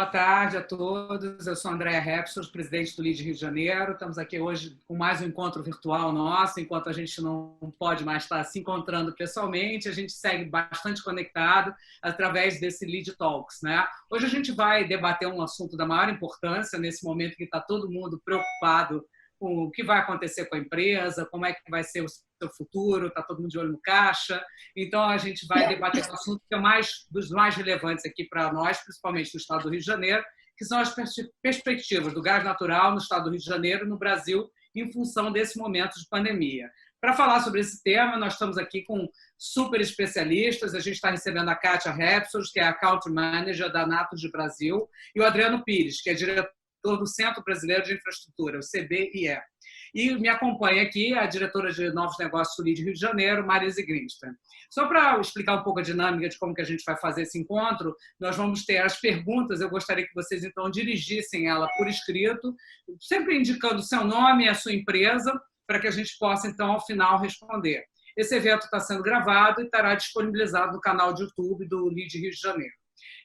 Boa tarde a todos. Eu sou a Andréa Repsos, presidente do LIDE Rio de Janeiro. Estamos aqui hoje com mais um encontro virtual nosso. Enquanto a gente não pode mais estar se encontrando pessoalmente, a gente segue bastante conectado através desse LIDE Talks, né? Hoje a gente vai debater um assunto da maior importância nesse momento que está todo mundo preocupado com o que vai acontecer com a empresa, como é que vai ser o seu futuro, está todo mundo de olho no caixa. Então, a gente vai debater um assunto que é dos mais relevantes aqui para nós, principalmente no estado do Rio de Janeiro, que são as perspectivas do gás natural no estado do Rio de Janeiro e no Brasil, em função desse momento de pandemia. Para falar sobre esse tema, nós estamos aqui com super especialistas. A gente está recebendo a Kátia Repsos, que é a Country Manager da Natos de Brasil, e o Adriano Pires, que é diretor do Centro Brasileiro de Infraestrutura, o CBIE. E me acompanha aqui a diretora de Novos Negócios do LIDE Rio de Janeiro, Marise Grinstein. Só para explicar um pouco a dinâmica de como que a gente vai fazer esse encontro, nós vamos ter as perguntas. Eu gostaria que vocês, então, dirigissem ela por escrito, sempre indicando o seu nome e a sua empresa, para que a gente possa, então, ao final, responder. Esse evento está sendo gravado e estará disponibilizado no canal de YouTube do LIDE Rio de Janeiro.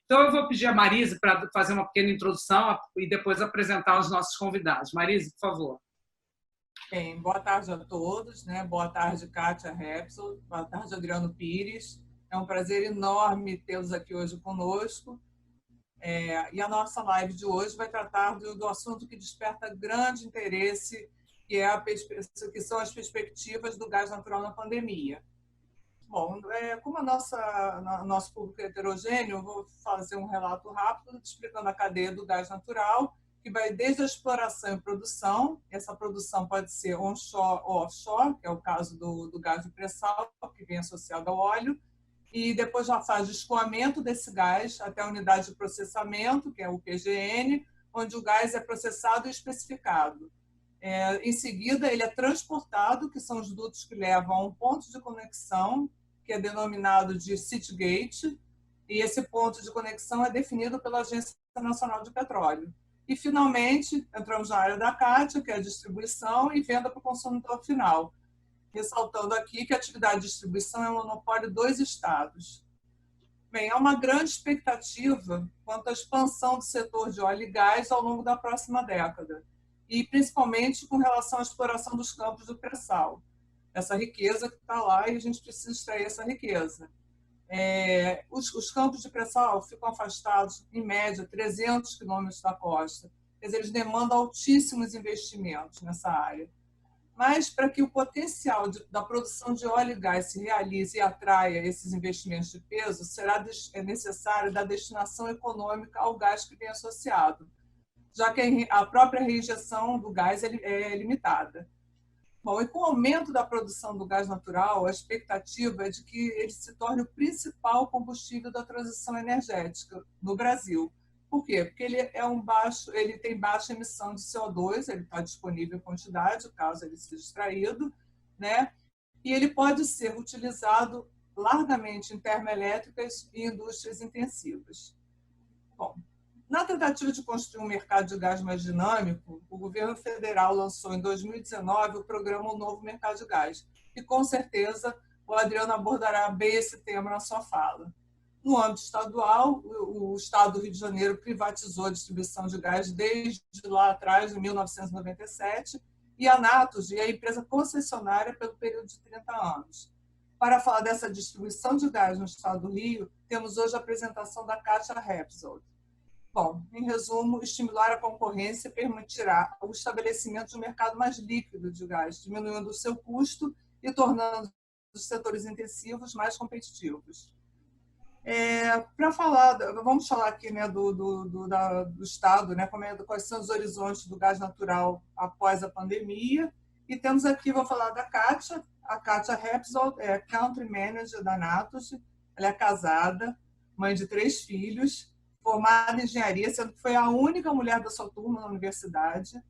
Então, eu vou pedir a Marise para fazer uma pequena introdução e depois apresentar os nossos convidados. Marise, por favor. Bem, boa tarde a todos, né? Boa tarde, Kátia Repsos, boa tarde, Adriano Pires. É um prazer enorme tê-los aqui hoje conosco. E a nossa live de hoje vai tratar do assunto que desperta grande interesse, que são as perspectivas do gás natural na pandemia. Bom, como nosso público é heterogêneo, eu vou fazer um relato rápido explicando a cadeia do gás natural, que vai desde a exploração e produção. Essa produção pode ser onshore ou offshore, que é o caso do gás de pré-sal, que vem associado ao óleo, e depois já faz o escoamento desse gás até a unidade de processamento, que é o PGN, onde o gás é processado e especificado. Em seguida, ele é transportado, que são os dutos que levam a um ponto de conexão, que é denominado de Citygate, e esse ponto de conexão é definido pela Agência Nacional de Petróleo. E, finalmente, entramos na área da Kátia, que é a distribuição e venda para o consumidor final, ressaltando aqui que a atividade de distribuição é um monopólio dos estados. Bem, há uma grande expectativa quanto à expansão do setor de óleo e gás ao longo da próxima década, e principalmente com relação à exploração dos campos do pré-sal. Essa riqueza que está lá e a gente precisa extrair essa riqueza. Os campos de pré-sal ficam afastados, em média, 300 quilômetros da costa. Quer dizer, eles demandam altíssimos investimentos nessa área. Mas, para que o potencial da produção de óleo e gás se realize e atraia esses investimentos de peso, é necessário da destinação econômica ao gás que vem associado, já que a própria reinjeção do gás é limitada. Bom, e com o aumento da produção do gás natural, a expectativa é de que ele se torne o principal combustível da transição energética no Brasil. Por quê? Porque ele tem baixa emissão de CO2, ele está disponível em quantidade, caso ele seja extraído, né? E ele pode ser utilizado largamente em termoelétricas e indústrias intensivas. Bom, na tentativa de construir um mercado de gás mais dinâmico, o governo federal lançou em 2019 o programa O Novo Mercado de Gás. E, com certeza, o Adriano abordará bem esse tema na sua fala. No âmbito estadual, o Estado do Rio de Janeiro privatizou a distribuição de gás desde lá atrás, em 1997, e a Natos é a empresa concessionária pelo período de 30 anos. Para falar dessa distribuição de gás no Estado do Rio, temos hoje a apresentação da Kátia Repsos. Bom, em resumo, estimular a concorrência permitirá o estabelecimento de um mercado mais líquido de gás, diminuindo o seu custo e tornando os setores intensivos mais competitivos. Vamos falar aqui, né, do Estado, né, quais são os horizontes do gás natural após a pandemia. E temos aqui, vou falar da Kátia. A Kátia Repsos é Country Manager da Natos. Ela é casada, mãe de 3 filhos, formada em engenharia, sendo que foi a única mulher da sua turma na universidade.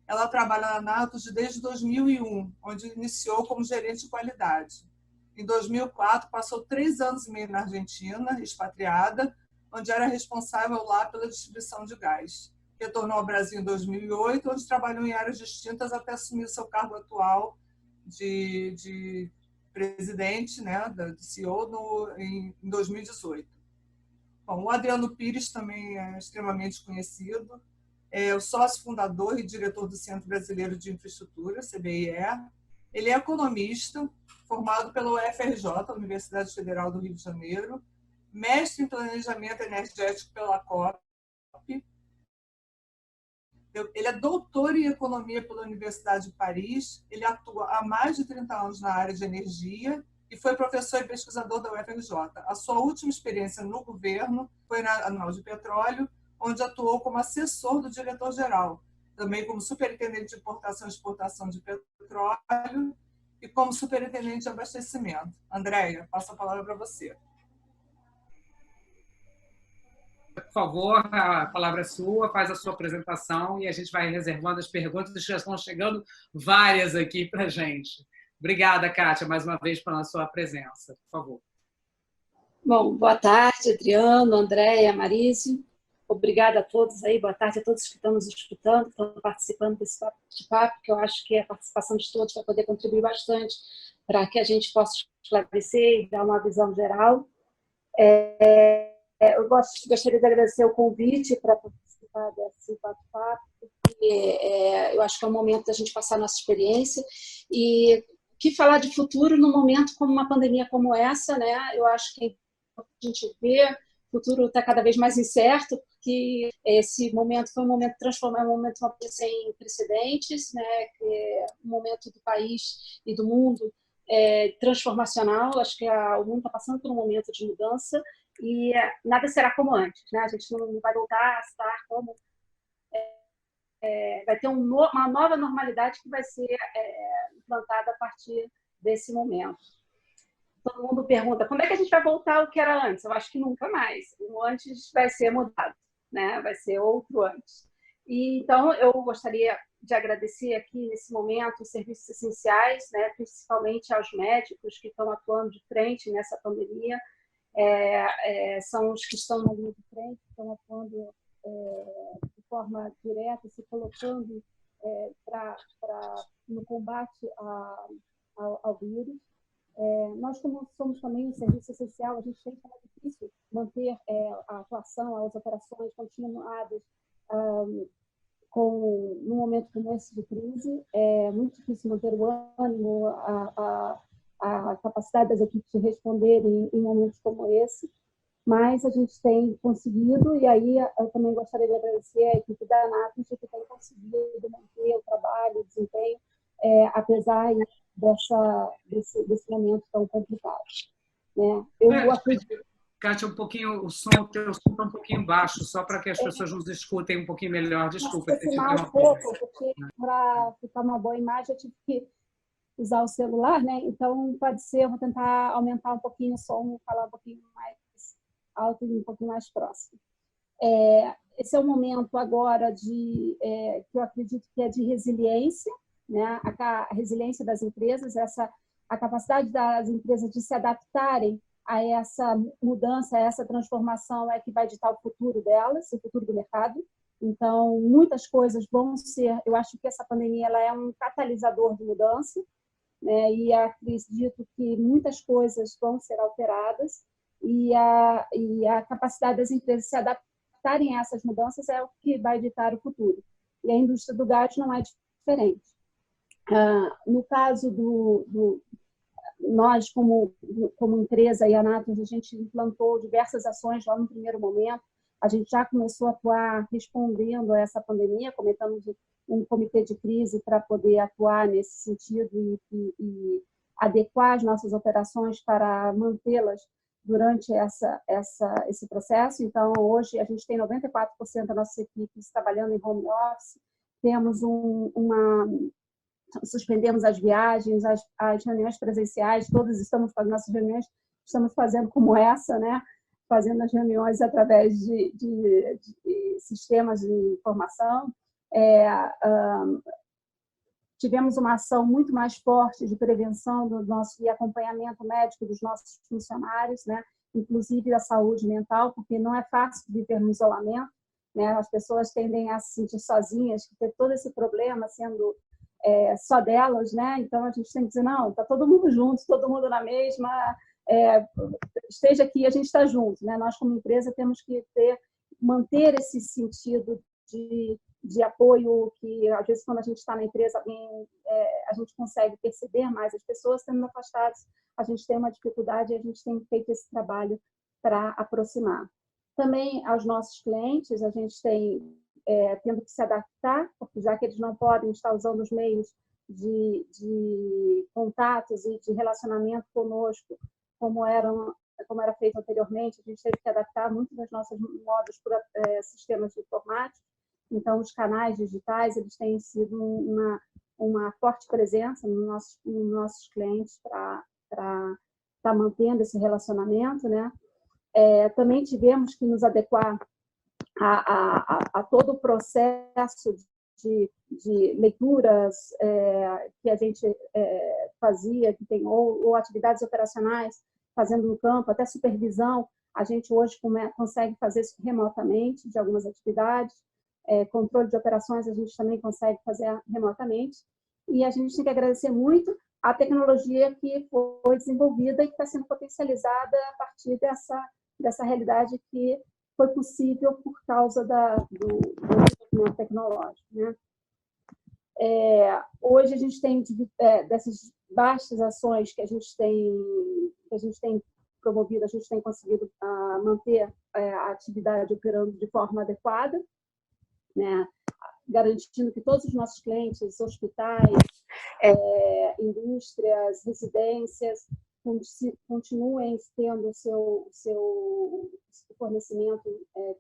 Ela trabalha na Natos desde 2001, onde iniciou como gerente de qualidade. Em 2004, passou 3 anos e meio na Argentina, expatriada, onde era responsável lá pela distribuição de gás. Retornou ao Brasil em 2008, onde trabalhou em áreas distintas até assumir seu cargo atual de presidente, né, de CEO, em 2018. Bom, o Adriano Pires também é extremamente conhecido, é o sócio fundador e diretor do Centro Brasileiro de Infraestrutura, CBIE. Ele é economista, formado pela UFRJ, Universidade Federal do Rio de Janeiro, mestre em planejamento energético pela COP. Ele é doutor em economia pela Universidade de Paris, ele atua há mais de 30 anos na área de energia e foi professor e pesquisador da UFRJ. A sua última experiência no governo foi na Anal de Petróleo, onde atuou como assessor do diretor-geral, também como superintendente de importação e exportação de petróleo e como superintendente de abastecimento. Andréia, passo a palavra para você. Por favor, a palavra é sua, faz a sua apresentação e a gente vai reservando as perguntas, já estão chegando várias aqui para a gente. Obrigada, Kátia, mais uma vez pela sua presença. Por favor. Bom, boa tarde, Adriano, Andréia, Marise. Obrigada a todos aí, boa tarde a todos que estão nos escutando, que estão participando desse papo, que eu acho que a participação de todos vai poder contribuir bastante para que a gente possa esclarecer e dar uma visão geral. Eu gostaria de agradecer o convite para participar desse bate-papo, porque eu acho que é um momento da gente passar a nossa experiência e que falar de futuro num momento como uma pandemia como essa, né? Eu acho que a gente vê o futuro está cada vez mais incerto, porque esse momento foi um momento transformado, um momento sem precedentes, né? Que é um momento do país e do mundo transformacional. Acho que o mundo está passando por um momento de mudança e nada será como antes, né? A gente não vai voltar a estar como vai ter uma nova normalidade que vai ser implantada a partir desse momento. Todo mundo pergunta, quando é que a gente vai voltar ao que era antes? Eu acho que nunca mais. O antes vai ser mudado, né? Vai ser outro antes. E, então, eu gostaria de agradecer aqui, nesse momento, os serviços essenciais, né? Principalmente aos médicos que estão atuando de frente nessa pandemia. São os que estão na linha de frente, que estão atuando de forma direta, se colocando no combate ao vírus. Nós, como somos também um serviço essencial, a gente tem que é difícil manter a atuação, as operações continuadas num momento como esse de crise. É muito difícil manter o ânimo, a capacidade das equipes de responderem em momentos como esse, mas a gente tem conseguido, e aí eu também gostaria de agradecer a equipe da Anatos que tem conseguido manter o trabalho, o desempenho, apesar desse momento tão complicado. Né? Eu acredito... Kátia, o teu som está um pouquinho baixo, só para que as pessoas nos escutem um pouquinho melhor. Desculpa. Um pouco, porque para ficar uma boa imagem eu tive que usar o celular, né? Então pode ser, eu vou tentar aumentar um pouquinho o som, falar um pouquinho mais alto e um pouquinho mais próximo. Esse é o momento agora que eu acredito que é de resiliência, né? A resiliência das empresas, a capacidade das empresas de se adaptarem a essa mudança, a essa transformação é que vai ditar o futuro delas, o futuro do mercado. Então, muitas coisas vão ser... Eu acho que essa pandemia ela é um catalisador de mudança, né? E acredito que muitas coisas vão ser alteradas e a capacidade das empresas se adaptarem a essas mudanças é o que vai ditar o futuro. E a indústria do gás não é diferente. No caso nós, como empresa e a Anatos, a gente implantou diversas ações lá no primeiro momento. A gente já começou a atuar respondendo a essa pandemia, cometemos um comitê de crise para poder atuar nesse sentido e adequar as nossas operações para mantê-las durante esse processo. Então, hoje, a gente tem 94% das nossas equipes trabalhando em home office, temos suspendemos as viagens, as reuniões presenciais, todas estamos fazendo nossas reuniões, estamos fazendo como essa, né? Fazendo as reuniões através de sistemas de informação. Tivemos uma ação muito mais forte de prevenção e acompanhamento médico dos nossos funcionários, né? Inclusive da saúde mental, porque não é fácil viver no isolamento, né? As pessoas tendem a se sentir sozinhas, ter todo esse problema sendo só delas, né? Então a gente tem que dizer, não, está todo mundo junto, todo mundo na mesma esteja aqui, a gente está junto, né? Nós, como empresa, temos que manter esse sentido de apoio, que às vezes quando a gente está na empresa a gente consegue perceber mais as pessoas estando afastadas, a gente tem uma dificuldade e a gente tem feito esse trabalho para aproximar. Também aos nossos clientes, a gente tem tendo que se adaptar, porque já que eles não podem estar usando os meios de contatos e de relacionamento conosco como era feito anteriormente, a gente teve que adaptar muito das nossas modos por sistemas de informática. Então, os canais digitais eles têm sido uma forte presença nos nossos clientes para estar mantendo esse relacionamento, né? Também tivemos que nos adequar a todo o processo de leituras que a gente fazia, que tem ou atividades operacionais fazendo no campo, até supervisão, a gente hoje consegue fazer isso remotamente de algumas atividades, controle de operações a gente também consegue fazer remotamente, e a gente tem que agradecer muito a tecnologia que foi desenvolvida e que está sendo potencializada a partir dessa realidade que foi possível por causa do desenvolvimento tecnológico, né? Hoje a gente tem dessas vastas ações que a gente tem promovido, a gente tem conseguido manter a atividade operando de forma adequada, né? Garantindo que todos os nossos clientes, hospitais, indústrias, residências, continuem tendo o seu fornecimento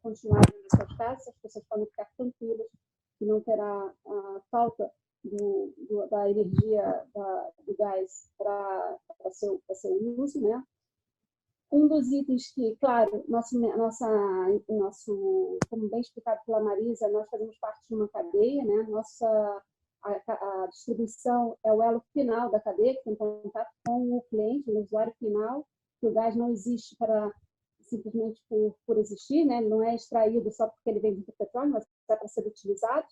continuado nas suas casas, as pessoas podem ficar tranquilas que não terá a falta da energia, do gás para seu uso, né? Um dos itens que, claro, como bem explicado pela Marisa, nós fazemos parte de uma cadeia, né? A distribuição é o elo final da cadeia, que tem contato com o cliente, o usuário final, que o gás não existe simplesmente por existir, né? Ele não é extraído só porque ele vem do petróleo, mas é para ser utilizado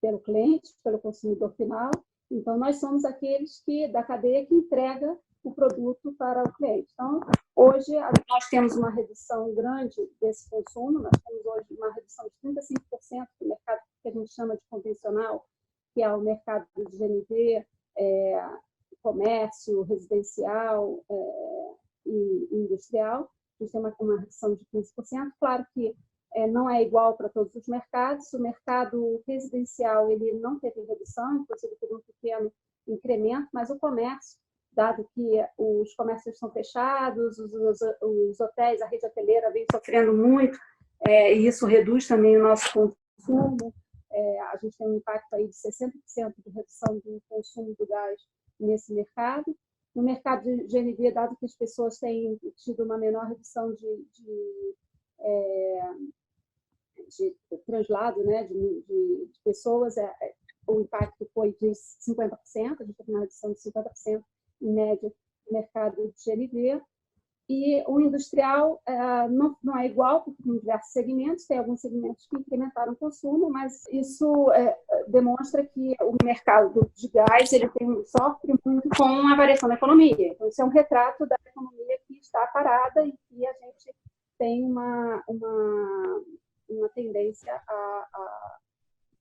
pelo cliente, pelo consumidor final. Então, nós somos aqueles da cadeia que entrega o produto para o cliente. Então, hoje, nós temos uma redução grande desse consumo, nós temos hoje uma redução de 35% do mercado que a gente chama de convencional, que é o mercado de GNV, comércio, residencial e industrial. A gente tem uma redução de 15%. Claro que não é igual para todos os mercados. O mercado residencial ele não teve redução, inclusive teve um pequeno incremento, mas o comércio, dado que os comércios estão fechados, os hotéis, a rede hoteleira vem sofrendo muito, e isso reduz também o nosso consumo. A gente tem um impacto aí de 60% de redução do consumo do gás nesse mercado. No mercado de GNV, dado que as pessoas têm tido uma menor redução de translado, né, de pessoas, o impacto foi de 50%, a gente teve uma redução de 50% em média no mercado de GNV. E o industrial não é igual, porque tem diversos segmentos, tem alguns segmentos que incrementaram o consumo, mas isso demonstra que o mercado de gás ele sofre muito com a variação da economia. Então, isso é um retrato da economia que está parada e que a gente tem uma tendência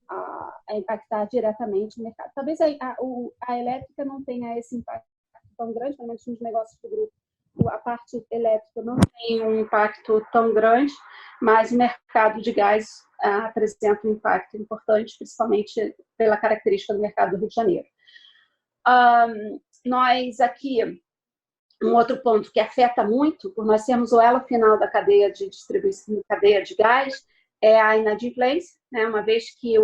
a impactar diretamente o mercado. Talvez a elétrica não tenha esse impacto tão grande, pelo menos nos negócios do grupo. A parte elétrica não tem um impacto tão grande, mas o mercado de gás apresenta um impacto importante, principalmente pela característica do mercado do Rio de Janeiro. Nós aqui, um outro ponto que afeta muito, por nós sermos o elo final da cadeia de distribuição, da cadeia de gás, é a inadimplência, né? Uma vez que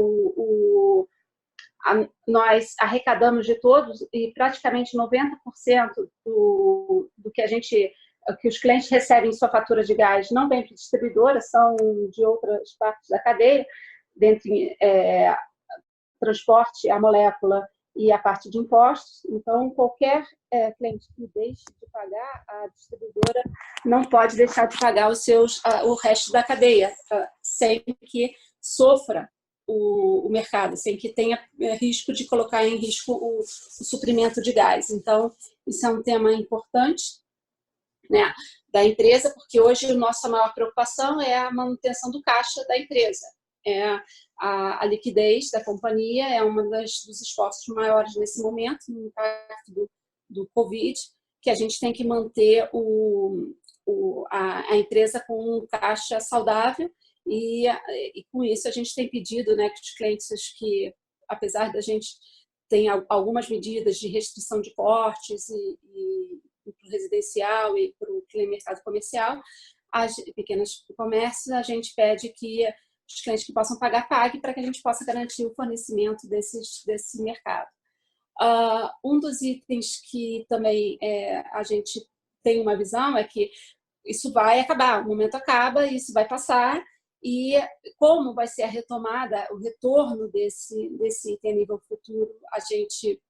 nós arrecadamos de todos e praticamente 90% do que os clientes recebem em sua fatura de gás não vem para a distribuidora, são de outras partes da cadeia, dentre transporte, a molécula e a parte de impostos. Então, qualquer cliente que deixe de pagar, a distribuidora não pode deixar de pagar o resto da cadeia, sem que sofra o mercado, sem que tenha risco de colocar em risco o suprimento de gás. Então, isso é um tema importante. né, da empresa, porque hoje a nossa maior preocupação é a manutenção do caixa da empresa. A liquidez da companhia é uma dos esforços maiores nesse momento, no impacto do Covid, que a gente tem que manter a empresa com um caixa saudável e com isso a gente tem pedido, né, que os clientes que, apesar da gente ter algumas medidas de restrição de portes e para o residencial e para o mercado comercial, as pequenas comércios, a gente pede que os clientes que possam pagar, paguem para que a gente possa garantir o fornecimento desse mercado. Um dos itens que também a gente tem uma visão é que isso vai acabar, o momento acaba, isso vai passar, e como vai ser a retomada, o retorno desse item a nível futuro, a gente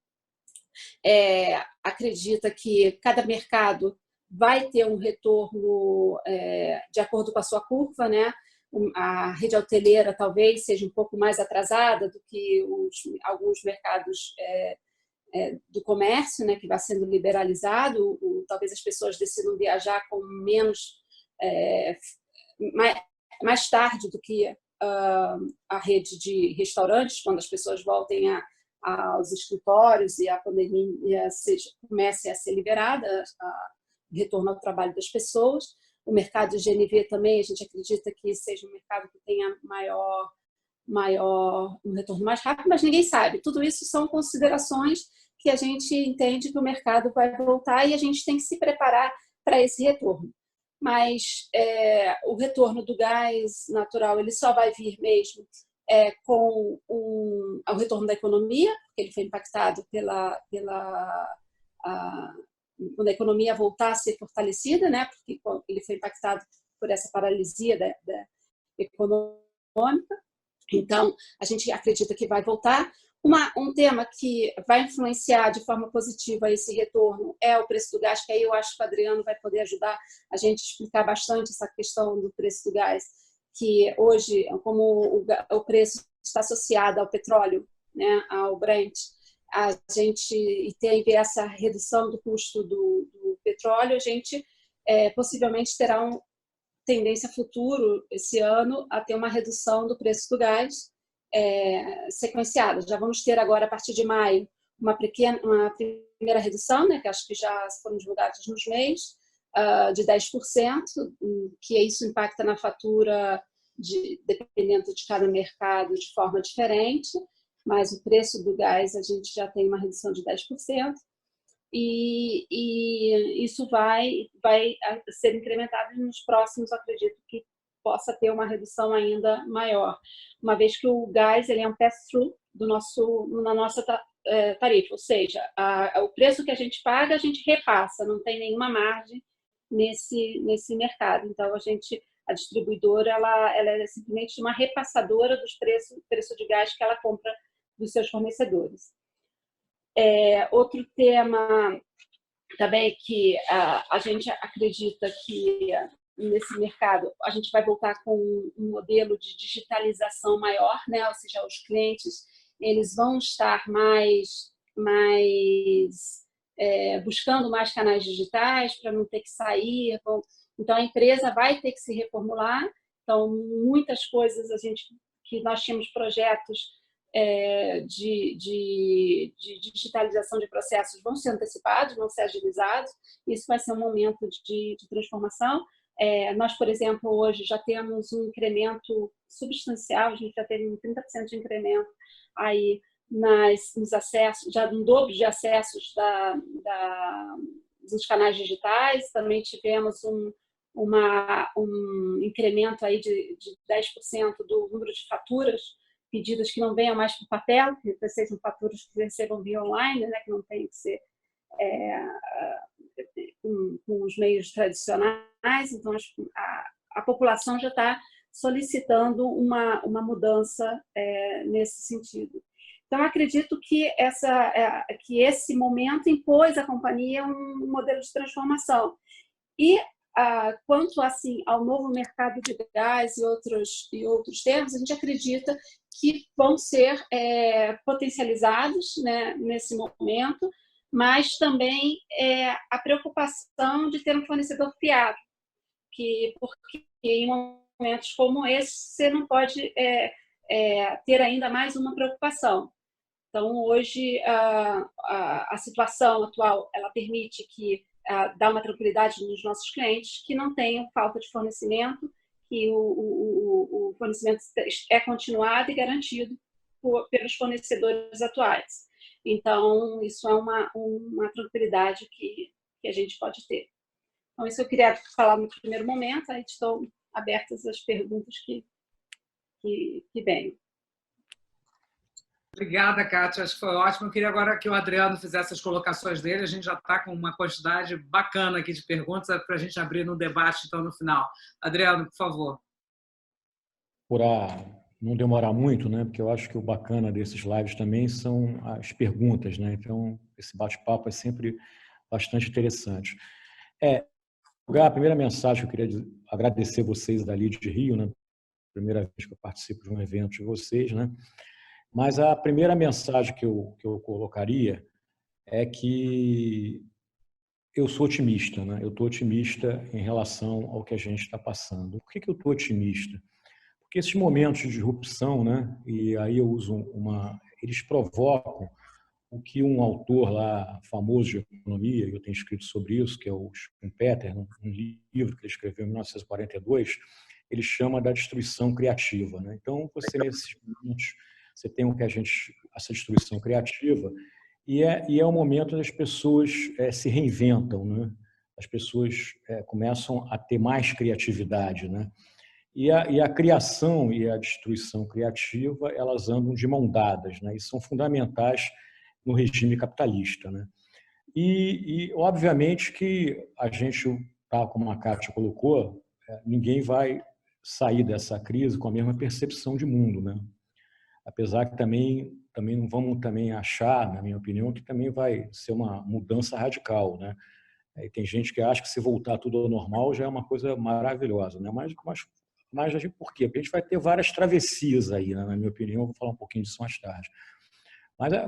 acredita que cada mercado vai ter um retorno de acordo com a sua curva, né? A rede hoteleira talvez seja um pouco mais atrasada do que alguns mercados do comércio, né, que vai sendo liberalizado. Talvez as pessoas decidam viajar com menos, mais tarde do que a rede de restaurantes, quando as pessoas voltem aos escritórios e a pandemia comece a ser liberada, o retorno ao trabalho das pessoas. O mercado de GNV também, a gente acredita que seja um mercado que tenha um retorno mais rápido, mas ninguém sabe. Tudo isso são considerações que a gente entende que o mercado vai voltar e a gente tem que se preparar para esse retorno. Mas o retorno do gás natural ele só vai vir mesmo com o retorno da economia, porque ele foi impactado quando a economia voltar a ser fortalecida, né? Porque ele foi impactado por essa paralisia da econômica. Então, a gente acredita que vai voltar. Um tema que vai influenciar de forma positiva esse retorno é o preço do gás, que aí eu acho que o Adriano vai poder ajudar a gente a explicar bastante essa questão do preço do gás, que hoje, como o preço está associado ao petróleo, né, ao Brent, a gente teve essa redução do custo do petróleo, a gente possivelmente terá uma tendência futuro, esse ano, a ter uma redução do preço do gás sequenciada. Já vamos ter agora, a partir de maio, uma primeira redução, né, que acho que já foram divulgados nos meios, de 10%, que isso impacta na fatura, dependendo de cada mercado, de forma diferente, mas o preço do gás a gente já tem uma redução de 10%, e isso vai ser incrementado nos próximos, acredito que possa ter uma redução ainda maior, uma vez que o gás ele é um pass-through na nossa tarifa, ou seja, o preço que a gente paga, a gente repassa, não tem nenhuma margem nesse mercado. Então, a distribuidora ela é simplesmente uma repassadora dos preço de gás que ela compra dos seus fornecedores. Outro tema também que a gente acredita que nesse mercado a gente vai voltar com um modelo de digitalização maior, né? Ou seja, os clientes eles vão estar buscando mais canais digitais para não ter que sair. Então, a empresa vai ter que se reformular. Então, muitas coisas que nós tínhamos projetos de digitalização de processos vão ser antecipados, vão ser agilizados. Isso vai ser um momento de transformação. Nós, por exemplo, hoje já temos um incremento substancial, a gente já teve um 30% de incremento aí nos acessos, já um dobro de acessos dos canais digitais. Também tivemos um incremento aí de 10% do número de faturas pedidas que não venham mais por papel, que sejam faturas que recebam via online, né, que não tem que ser com os meios tradicionais. Então, a população já está solicitando uma mudança nesse sentido. Então, acredito que esse momento impôs à companhia um modelo de transformação. E quanto assim, ao novo mercado de gás e outros termos, a gente acredita que vão ser potencializados, né, nesse momento. mas também a preocupação de ter um fornecedor fiável, porque em momentos como esse você não pode ter ainda mais uma preocupação. Então, hoje, a situação atual ela permite que dá uma tranquilidade nos nossos clientes que não tenham falta de fornecimento, que o fornecimento é continuado e garantido pelos fornecedores atuais. Então, isso é uma tranquilidade que a gente pode ter. Então, isso eu queria falar no primeiro momento, aí estão abertas as perguntas que venham. Obrigada, Kátia. Acho que foi ótimo. Eu queria agora que o Adriano fizesse as colocações dele. A gente já está com uma quantidade bacana aqui de perguntas para a gente abrir no debate, então, no final. Adriano, por favor. Para não demorar muito, né? Porque eu acho que o bacana desses lives também são as perguntas, né? Então, esse bate-papo é sempre bastante interessante. A primeira mensagem que eu queria agradecer vocês da Lead Rio, né? Primeira vez que eu participo de um evento de vocês, né? Mas a primeira mensagem que eu colocaria é que eu sou otimista, né? Eu estou otimista em relação ao que a gente está passando. Por que eu estou otimista? Porque esses momentos de disrupção, né? E aí eu uso eles provocam o que um autor lá famoso de economia, eu tenho escrito sobre isso, que é o Schumpeter, um livro que ele escreveu em 1942, ele chama da destruição criativa, né? Então, nesses momentos, você tem essa destruição criativa, e é o momento das pessoas se reinventam, né? As pessoas começam a ter mais criatividade, né? E a criação e a destruição criativa, elas andam de mão dadas, né? E são fundamentais no regime capitalista, né? E obviamente que a gente, como a Kátia colocou, ninguém vai sair dessa crise com a mesma percepção de mundo, né? Apesar que também não vamos também achar, na minha opinião, que também vai ser uma mudança radical, né? E tem gente que acha que se voltar tudo ao normal já é uma coisa maravilhosa, né? Mas por quê? Porque a gente vai ter várias travessias aí, né? Na minha opinião, eu vou falar um pouquinho disso mais tarde.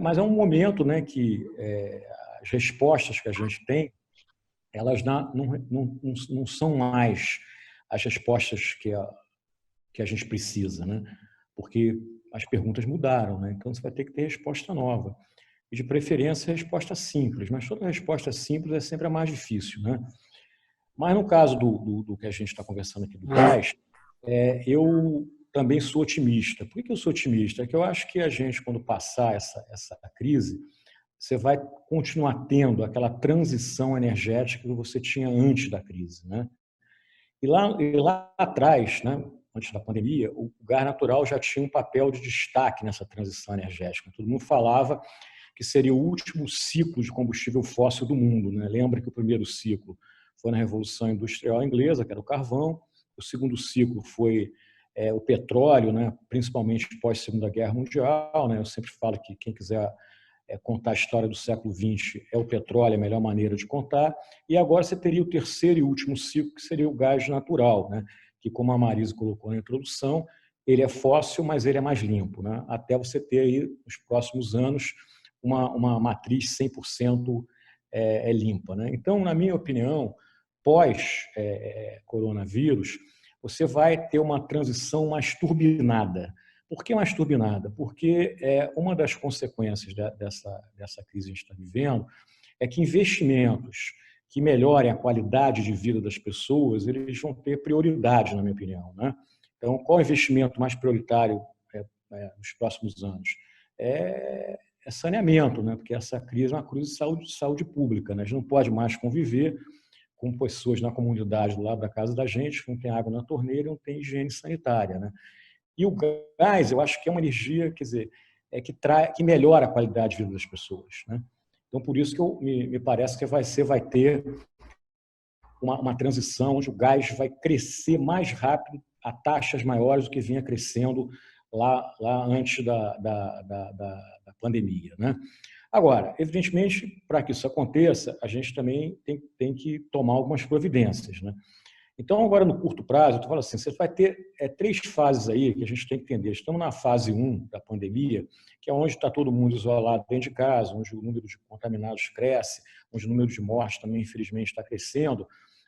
Mas é um momento, né, que as respostas que a gente tem, elas não são mais as respostas que a gente precisa, né? Porque as perguntas mudaram, né? Então você vai ter que ter resposta nova. E de preferência, resposta simples. Mas toda resposta simples é sempre a mais difícil, né? Mas no caso do que a gente está conversando aqui do gás, eu também sou otimista. Por que eu sou otimista? É que eu acho que a gente, quando passar essa crise, você vai continuar tendo aquela transição energética que você tinha antes da crise, né? E lá atrás, né, antes da pandemia, o gás natural já tinha um papel de destaque nessa transição energética. Todo mundo falava que seria o último ciclo de combustível fóssil do mundo, né? Lembra que o primeiro ciclo foi na Revolução Industrial Inglesa, que era o carvão. O segundo ciclo foi o petróleo, né? Principalmente pós-Segunda Guerra Mundial, né? Eu sempre falo que quem quiser contar a história do século XX é o petróleo, a melhor maneira de contar. E agora você teria o terceiro e último ciclo, que seria o gás natural, né? Que, como a Marisa colocou na introdução, ele é fóssil, mas ele é mais limpo, né? Até você ter aí, nos próximos anos, uma matriz 100% limpa, né? Então, na minha opinião, pós-coronavírus, você vai ter uma transição mais turbinada. Por que mais turbinada? Porque uma das consequências dessa crise que a gente está vivendo é que investimentos que melhorem a qualidade de vida das pessoas, eles vão ter prioridade, na minha opinião, né? Então, qual é o investimento mais prioritário nos próximos anos? É saneamento, né? Porque essa crise é uma crise de saúde pública, né? A gente não pode mais conviver com pessoas na comunidade do lado da casa da gente que não tem água na torneira e não tem higiene sanitária, né? E o gás, eu acho que é uma energia, quer dizer, que melhora a qualidade de vida das pessoas, né? Então, por isso que me parece que vai ter uma transição onde o gás vai crescer mais rápido a taxas maiores do que vinha crescendo lá antes da pandemia, né? Agora, evidentemente, para que isso aconteça, a gente também tem que tomar algumas providências, né? Então, agora, no curto prazo, eu estou falando assim, você vai ter 3 fases aí que a gente tem que entender. Estamos na fase 1 da pandemia, que é onde está todo mundo isolado dentro de casa, onde o número de contaminados cresce, onde o número de mortes também, infelizmente, está crescendo,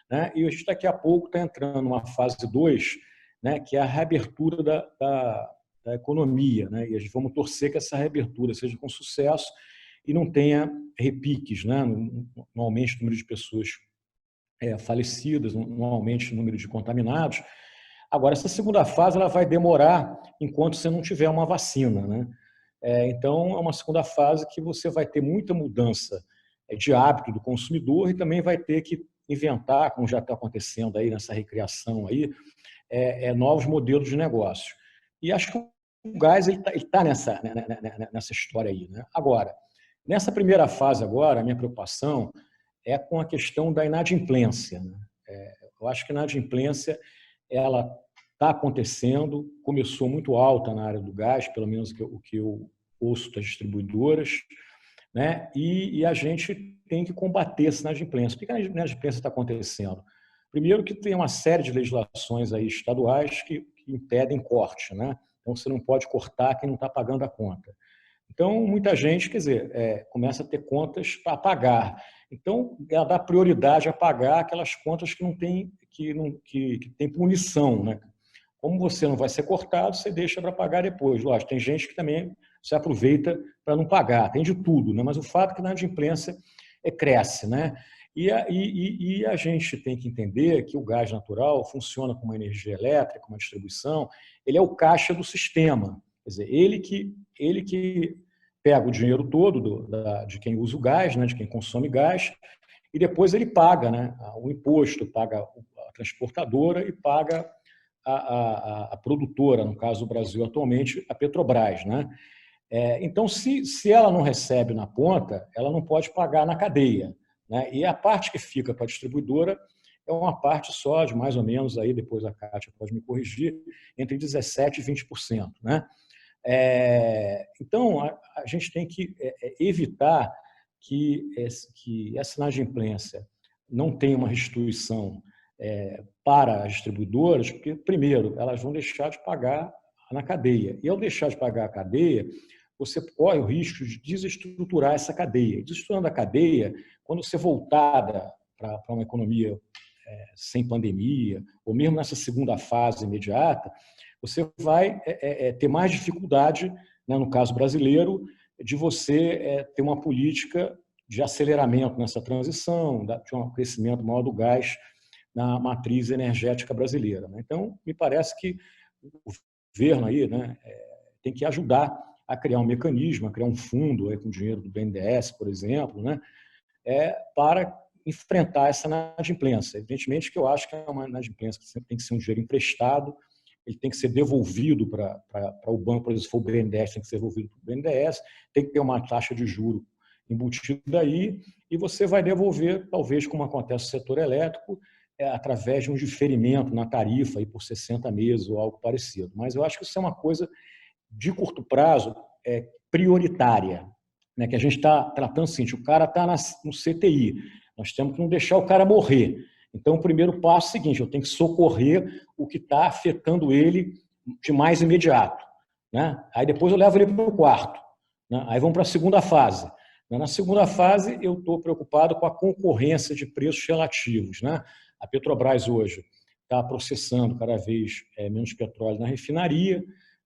né? E a gente, daqui a pouco, está entrando numa fase 2, né, que é a reabertura da economia, né? E a gente vamos torcer que essa reabertura seja com sucesso e não tenha repiques, né? Não aumente o número de pessoas falecidas, não aumente o número de contaminados. Agora, essa segunda fase ela vai demorar enquanto você não tiver uma vacina, né? Então, é uma segunda fase que você vai ter muita mudança de hábito do consumidor e também vai ter que inventar, como já está acontecendo aí nessa recriação aí, novos modelos de negócio. E acho que o gás ele tá nessa história aí, né? Agora, nessa primeira fase agora, a minha preocupação é com a questão da inadimplência, né? Eu acho que a inadimplência ela está acontecendo, começou muito alta na área do gás, pelo menos o que eu ouço das distribuidoras, né? E a gente tem que combater essa inadimplência. Por que a inadimplência está acontecendo? Primeiro que tem uma série de legislações aí estaduais que impedem corte, né? Então você não pode cortar quem não está pagando a conta. Então, muita gente, quer dizer, começa a ter contas para pagar. Então, ela dá prioridade a pagar aquelas contas que não tem, que tem punição, né? Como você não vai ser cortado, você deixa para pagar depois. Lógico, tem gente que também se aproveita para não pagar, tem de tudo, né? Mas o fato é que a inadimplência cresce, né? E a gente tem que entender que o gás natural funciona como uma energia elétrica, uma distribuição, ele é o caixa do sistema. Quer dizer, ele que pega o dinheiro todo de quem usa o gás, né, de quem consome gás, e depois ele paga, né, o imposto, paga a transportadora e paga a produtora, no caso do Brasil atualmente, a Petrobras, né? Então, se ela não recebe na ponta, ela não pode pagar na cadeia, né? E a parte que fica para a distribuidora é uma parte só de mais ou menos, aí depois a Kátia pode me corrigir, entre 17% e 20%, né? Então, a gente tem que evitar que essa inadimplência não tenha uma restituição para as distribuidoras, porque, primeiro, elas vão deixar de pagar na cadeia. E, ao deixar de pagar a cadeia, você corre o risco de desestruturar essa cadeia. Desestruturando a cadeia, quando você voltar para uma economia sem pandemia, ou mesmo nessa segunda fase imediata, você vai ter mais dificuldade, né, no caso brasileiro, de você ter uma política de aceleramento nessa transição, de um crescimento maior do gás na matriz energética brasileira, né? Então, me parece que o governo aí, né, tem que ajudar a criar um mecanismo, a criar um fundo com dinheiro do BNDES, por exemplo, né, para enfrentar essa inadimplência. Evidentemente que eu acho que é uma inadimplência que sempre tem que ser um dinheiro emprestado, ele tem que ser devolvido para o banco, por exemplo, se for o BNDES, tem que ser devolvido para o BNDES, tem que ter uma taxa de juro embutida aí, e você vai devolver, talvez, como acontece no setor elétrico, através de um diferimento na tarifa aí por 60 meses ou algo parecido. Mas eu acho que isso é uma coisa de curto prazo prioritária, né? Que a gente está tratando assim, o cara está no CTI, nós temos que não deixar o cara morrer. Então, o primeiro passo é o seguinte, eu tenho que socorrer o que está afetando ele de mais imediato, né? Aí depois eu levo ele para o quarto, né? Aí vamos para a segunda fase. Na segunda fase, eu estou preocupado com a concorrência de preços relativos, né? A Petrobras hoje está processando cada vez menos petróleo na refinaria,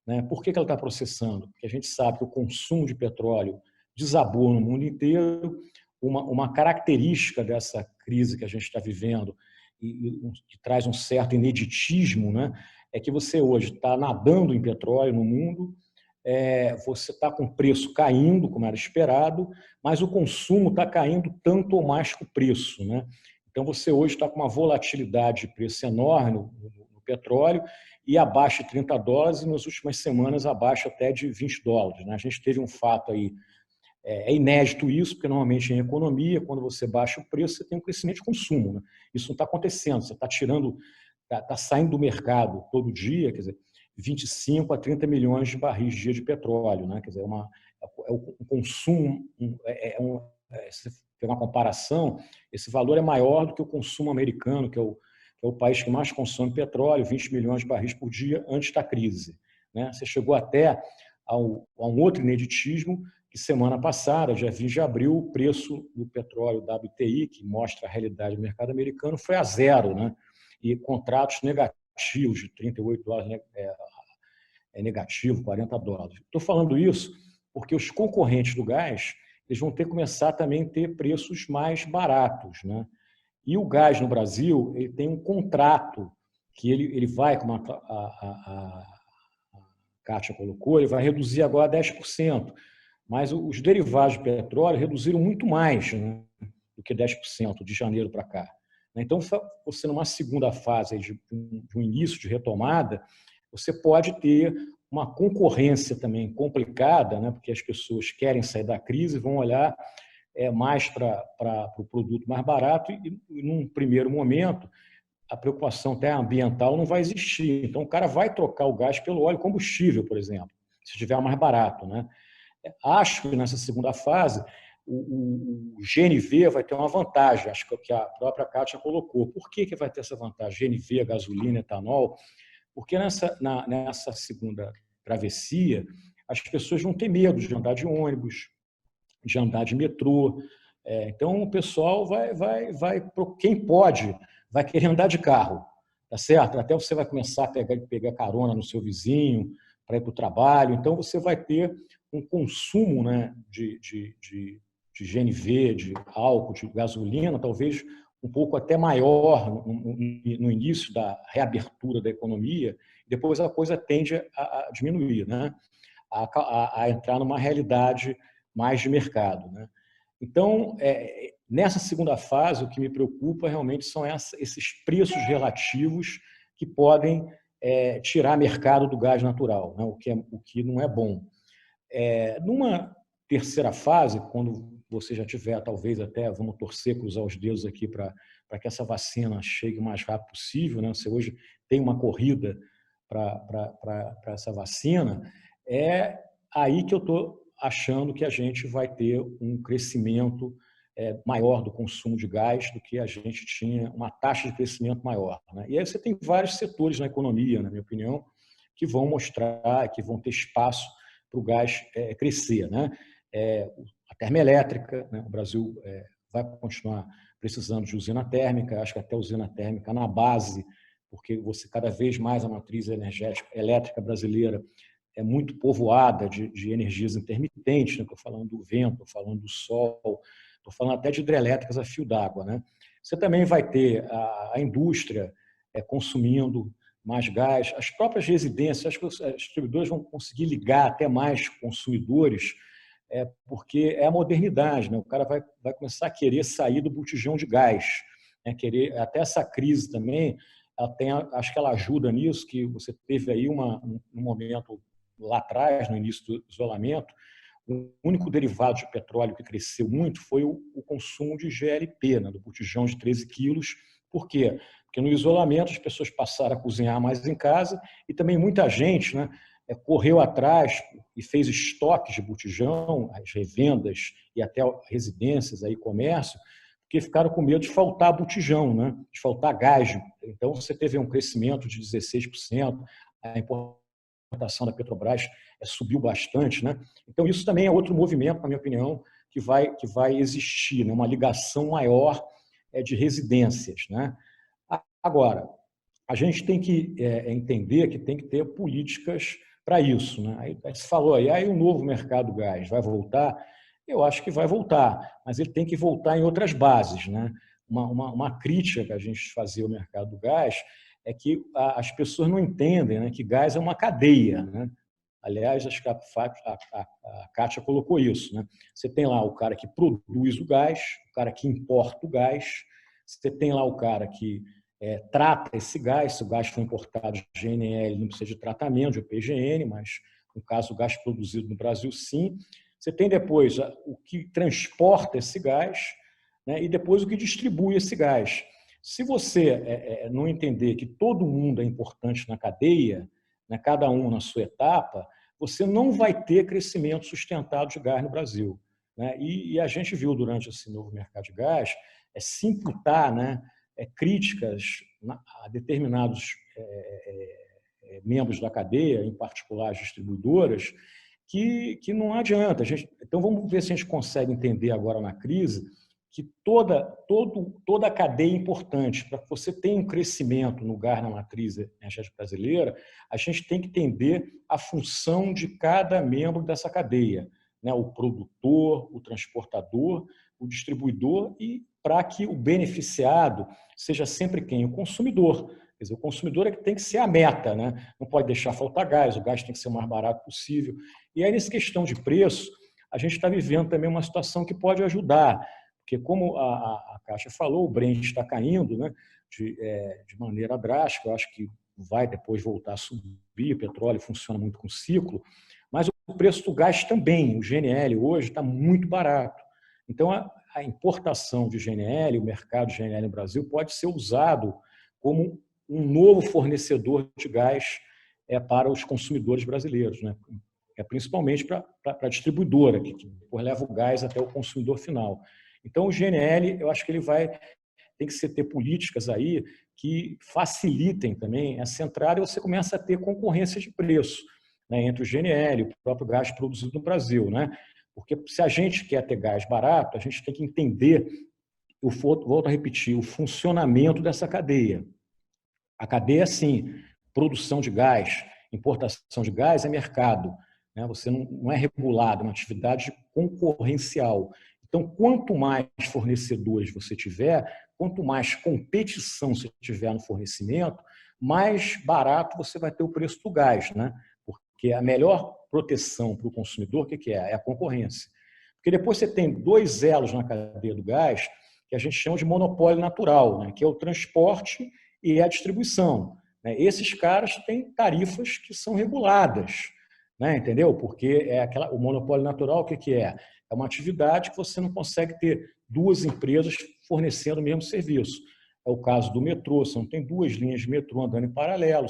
né? Por que ela está processando? Porque a gente sabe que o consumo de petróleo desabou no mundo inteiro. Uma característica dessa crise que a gente está vivendo e que traz um certo ineditismo, né? É que você hoje está nadando em petróleo no mundo, você está com o preço caindo, como era esperado, mas o consumo está caindo tanto ou mais que o preço, né? Então, você hoje está com uma volatilidade de preço enorme no petróleo e abaixo de $30 e nas últimas semanas abaixo até de $20, né? A gente teve um fato aí, é inédito isso, porque normalmente em economia, quando você baixa o preço, você tem um crescimento de consumo, né? Isso não está acontecendo, você está tirando, está saindo do mercado todo dia, quer dizer, 25 a 30 milhões de barris dia de petróleo, né? Quer dizer, o consumo, se tem uma comparação, esse valor é maior do que o consumo americano, que é que é o país que mais consome petróleo, 20 milhões de barris por dia antes da crise, né? Você chegou até a um outro ineditismo, que semana passada, dia 20 de abril, o preço do petróleo WTI, que mostra a realidade do mercado americano, foi a zero, né? E contratos negativos de 38 dólares negativo, 40 dólares. Estou falando isso porque os concorrentes do gás eles vão ter que começar também a ter preços mais baratos, né? E o gás no Brasil ele tem um contrato que ele vai, como a Kátia colocou, ele vai reduzir agora 10%. Mas os derivados de petróleo reduziram muito mais, né, do que 10% de janeiro para cá. Então, você numa segunda fase de um início de retomada, você pode ter uma concorrência também complicada, né, porque as pessoas querem sair da crise e vão olhar mais para o produto mais barato e, num primeiro momento, a preocupação até ambiental não vai existir. Então, o cara vai trocar o gás pelo óleo combustível, por exemplo, se estiver mais barato, né? Acho que nessa segunda fase o GNV vai ter uma vantagem, acho que a própria Kátia colocou. Por que vai ter essa vantagem? GNV, gasolina, etanol? Porque nessa segunda travessia, as pessoas vão ter medo de andar de ônibus, de andar de metrô. Então, o pessoal quem pode, vai querer andar de carro, tá certo? Até você vai começar a pegar carona no seu vizinho para ir para o trabalho. Então, você vai ter um consumo, né, de GNV, de álcool, de gasolina, talvez um pouco até maior no início da reabertura da economia. Depois a coisa tende a diminuir, né? A entrar numa realidade mais de mercado, né? Então, nessa segunda fase, o que me preocupa realmente são esses preços relativos que podem tirar mercado do gás natural, né? O que não é bom. Numa terceira fase, quando você já tiver, talvez até, vamos torcer, cruzar os dedos aqui para que essa vacina chegue o mais rápido possível, né? Você hoje tem uma corrida para essa vacina, é aí que eu estou achando que a gente vai ter um crescimento maior do consumo de gás do que a gente tinha, uma taxa de crescimento maior, né? E aí você tem vários setores na economia, na minha opinião, que vão mostrar, que vão ter espaço para o gás crescer, né? A termoelétrica, né? O Brasil vai continuar precisando de usina térmica, acho que até usina térmica na base, porque você cada vez mais a matriz elétrica brasileira é muito povoada de energias intermitentes, né? Estou falando do vento, estou falando do sol, estou falando até de hidrelétricas a fio d'água, né? Você também vai ter a indústria consumindo mais gás, as próprias residências, acho que os distribuidores vão conseguir ligar até mais consumidores, porque é a modernidade, né? O cara vai começar a querer sair do botijão de gás, né? Querer, até essa crise também, acho que ela ajuda nisso, que você teve aí um momento lá atrás, no início do isolamento, o único derivado de petróleo que cresceu muito foi o consumo de GLP, né? Do botijão de 13 quilos. Por quê? Porque no isolamento as pessoas passaram a cozinhar mais em casa e também muita gente, né, correu atrás e fez estoques de botijão, as revendas e até residências, aí, comércio, porque ficaram com medo de faltar botijão, né, de faltar gás. Então, você teve um crescimento de 16%, a importação da Petrobras subiu bastante, né? Então, isso também é outro movimento, na minha opinião, que vai existir, né, uma ligação maior de residências, né? Agora, a gente tem que entender que tem que ter políticas para isso, né? Aí você falou aí o novo mercado do gás vai voltar? Eu acho que vai voltar, mas ele tem que voltar em outras bases, né? Uma crítica que a gente fazia ao mercado do gás é que as pessoas não entendem, né, que gás é uma cadeia, né? Aliás, acho que a Kátia colocou isso, né? Você tem lá o cara que produz o gás, o cara que importa o gás, você tem lá o cara que trata esse gás, se o gás foi importado de GNL, não precisa de tratamento, de PGN, mas no caso o gás produzido no Brasil, sim. Você tem depois o que transporta esse gás, né, e depois o que distribui esse gás. Se você não entender que todo mundo é importante na cadeia, né, cada um na sua etapa, você não vai ter crescimento sustentado de gás no Brasil, né? E a gente viu durante esse novo mercado de gás se imputar, né, críticas a determinados membros da cadeia, em particular as distribuidoras, que não adianta. Então, vamos ver se a gente consegue entender agora na crise que toda a cadeia é importante. Para que você tenha um crescimento no gás na matriz energética brasileira, a gente tem que entender a função de cada membro dessa cadeia, né? O produtor, o transportador, o distribuidor, e para que o beneficiado seja sempre quem? O consumidor. Quer dizer, o consumidor é que tem que ser a meta, né? Não pode deixar faltar gás, o gás tem que ser o mais barato possível. E aí, nessa questão de preço, a gente está vivendo também uma situação que pode ajudar, porque, como a Kátia falou, o Brent está caindo, né, de maneira drástica. Eu acho que vai depois voltar a subir, o petróleo funciona muito com ciclo, mas o preço do gás também, o GNL hoje está muito barato. Então, a importação de GNL, o mercado de GNL no Brasil, pode ser usado como um novo fornecedor de gás para os consumidores brasileiros, né? Principalmente para a distribuidora, que depois leva o gás até o consumidor final. Então, o GNL, eu acho que ele tem que ter políticas aí que facilitem também essa entrada, e você começa a ter concorrência de preço, né, entre o GNL e o próprio gás produzido no Brasil, né? Porque se a gente quer ter gás barato, a gente tem que entender, eu volto a repetir, o funcionamento dessa cadeia. A cadeia, assim, produção de gás, importação de gás é mercado, né? Você não é regulado, é uma atividade concorrencial. Então, quanto mais fornecedores você tiver, quanto mais competição você tiver no fornecimento, mais barato você vai ter o preço do gás, né? Porque a melhor proteção para o consumidor, o que é? É a concorrência. Porque depois você tem dois elos na cadeia do gás que a gente chama de monopólio natural, né? Que é o transporte e a distribuição. Esses caras têm tarifas que são reguladas, né? Entendeu? Porque o monopólio natural, o que é? É uma atividade que você não consegue ter duas empresas fornecendo o mesmo serviço. É o caso do metrô, você não tem duas linhas de metrô andando em paralelo.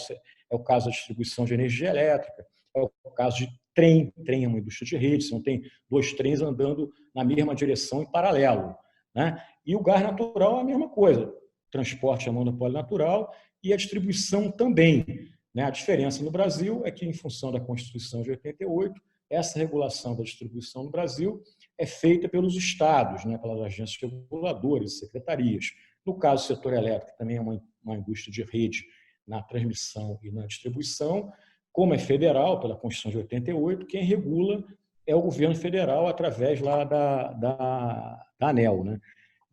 É o caso da distribuição de energia elétrica. É o caso de trem. Trem é uma indústria de rede, você não tem dois trens andando na mesma direção em paralelo, né? E o gás natural é a mesma coisa. O transporte é monopólio natural e a distribuição também, né? A diferença no Brasil é que, em função da Constituição de 88, essa regulação da distribuição no Brasil é feita pelos estados, né, pelas agências reguladoras e secretarias. No caso do setor elétrico, também é uma indústria de rede na transmissão e na distribuição. Como é federal, pela Constituição de 88, quem regula é o governo federal através lá da ANEEL, né?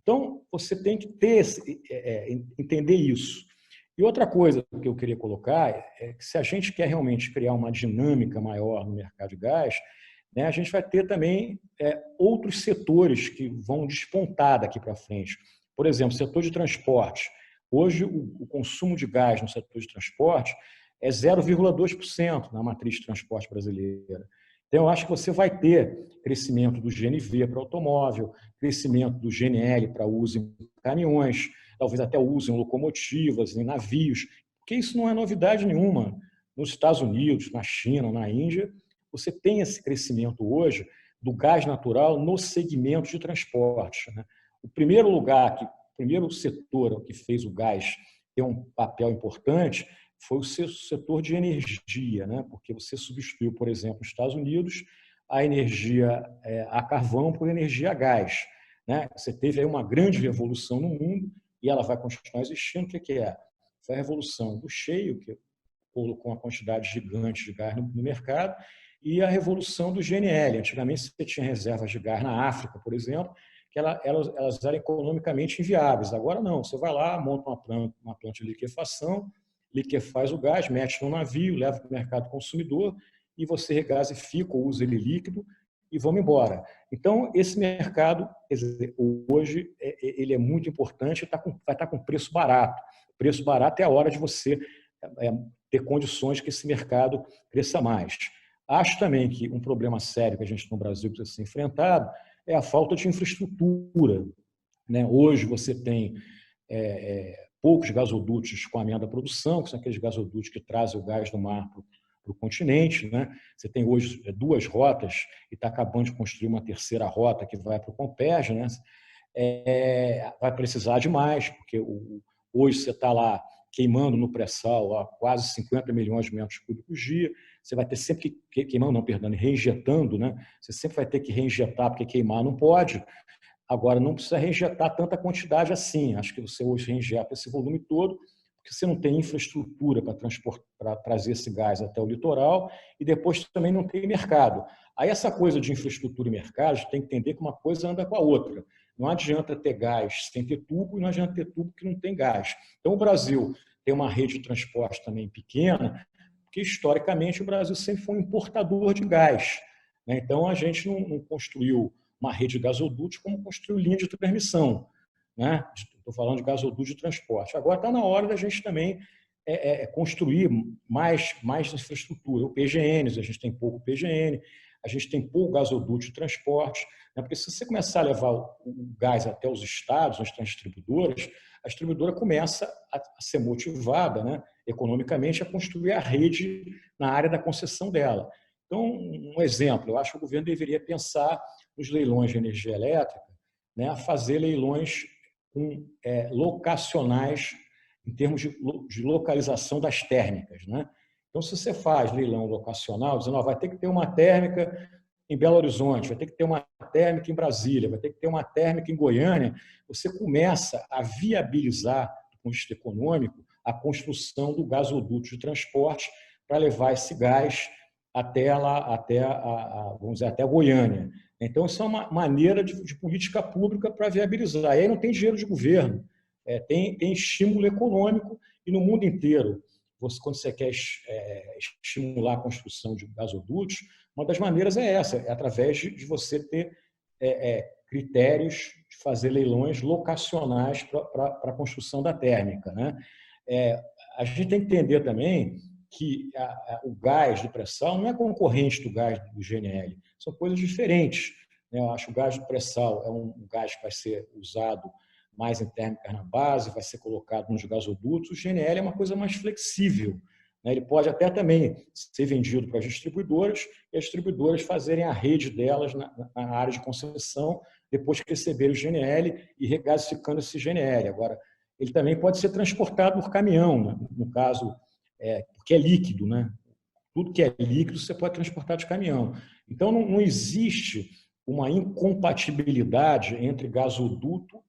Então, você tem que entender isso. E outra coisa que eu queria colocar é que, se a gente quer realmente criar uma dinâmica maior no mercado de gás, né, a gente vai ter também outros setores que vão despontar daqui para frente. Por exemplo, setor de transporte. Hoje, o consumo de gás no setor de transporte é 0,2% na matriz de transporte brasileira. Então, eu acho que você vai ter crescimento do GNV para automóvel, crescimento do GNL para uso em caminhões, talvez até uso em locomotivas, em navios, porque isso não é novidade nenhuma. Nos Estados Unidos, na China, na Índia, você tem esse crescimento hoje do gás natural no segmento de transporte, né? O primeiro setor que fez o gás ter um papel importante foi o setor de energia, né? Porque você substituiu, por exemplo, nos Estados Unidos, a energia a carvão por energia a gás, né? Você teve aí uma grande revolução no mundo e ela vai continuar existindo. O que é? Foi a revolução do shale, que colocou uma quantidade gigante de gás no mercado, e a revolução do GNL. Antigamente, você tinha reservas de gás na África, por exemplo, que elas eram economicamente inviáveis. Agora não, você vai lá, monta uma planta de liquefação, liquefaz o gás, mete no navio, leva para o mercado consumidor e você regasifica ou usa ele líquido e vamos embora. Então, esse mercado, hoje, ele é muito importante e vai estar com preço barato. Preço barato é a hora de você ter condições que esse mercado cresça mais. Acho também que um problema sério que a gente no Brasil precisa ser enfrentado é a falta de infraestrutura, né? Hoje você tem poucos gasodutos com a da produção, que são aqueles gasodutos que trazem o gás do mar para o continente, né? Você tem hoje duas rotas e está acabando de construir uma terceira rota que vai para o Comperj, né? Vai precisar de mais, porque o Hoje você está lá queimando no pré-sal a quase 50 milhões de metros cúbicos dia. Você vai ter sempre que queimando, não, perdão, reinjetando, né? Você sempre vai ter que reinjetar, porque queimar não pode. Agora, não precisa reinjetar tanta quantidade assim. Acho que você hoje reinjeta esse volume todo, porque você não tem infraestrutura para trazer esse gás até o litoral e depois também não tem mercado. Aí essa coisa de infraestrutura e mercado, a gente tem que entender que uma coisa anda com a outra. Não adianta ter gás sem ter tubo e não adianta ter tubo que não tem gás. Então, o Brasil tem uma rede de transporte também pequena, porque, historicamente, o Brasil sempre foi um importador de gás. Então, a gente não construiu uma rede de gasodutos como construiu linha de transmissão. Estou falando de gasoduto de transporte. Agora está na hora da gente também construir mais infraestrutura. O PGNs, a gente tem pouco PGN, a gente tem pouco gasoduto de transporte, porque se você começar a levar o gás até os estados, onde estão as distribuidoras, a distribuidora começa a ser motivada, economicamente, a construir a rede na área da concessão dela. Então, um exemplo, eu acho que o governo deveria pensar nos leilões de energia elétrica, a fazer leilões locacionais em termos de localização das térmicas. Então, se você faz leilão locacional, dizendo vai ter que ter uma térmica em Belo Horizonte, vai ter que ter uma térmica em Brasília, vai ter que ter uma térmica em Goiânia, você começa a viabilizar, do ponto de vista econômico, a construção do gasoduto de transporte para levar esse gás até vamos dizer, até Goiânia. Então, isso é uma maneira de política pública para viabilizar. E aí não tem dinheiro de governo, tem estímulo econômico, e no mundo inteiro, quando você quer estimular a construção de gasodutos, uma das maneiras é essa, através de você ter critérios de fazer leilões locacionais para a construção da térmica. A gente tem que entender também que o gás do pré-sal não é concorrente do gás do GNL, são coisas diferentes. Eu acho que o gás do pré-sal é um gás que vai ser usado mais em térmicas na base, vai ser colocado nos gasodutos. O GNL é uma coisa mais flexível. Ele pode até também ser vendido para as distribuidoras e as distribuidoras fazerem a rede delas na área de concessão, depois que receberem o GNL e regasificando esse GNL. Agora, ele também pode ser transportado por caminhão, no caso, porque é líquido. Tudo que é líquido você pode transportar de caminhão. Então, não existe uma incompatibilidade entre gasoduto,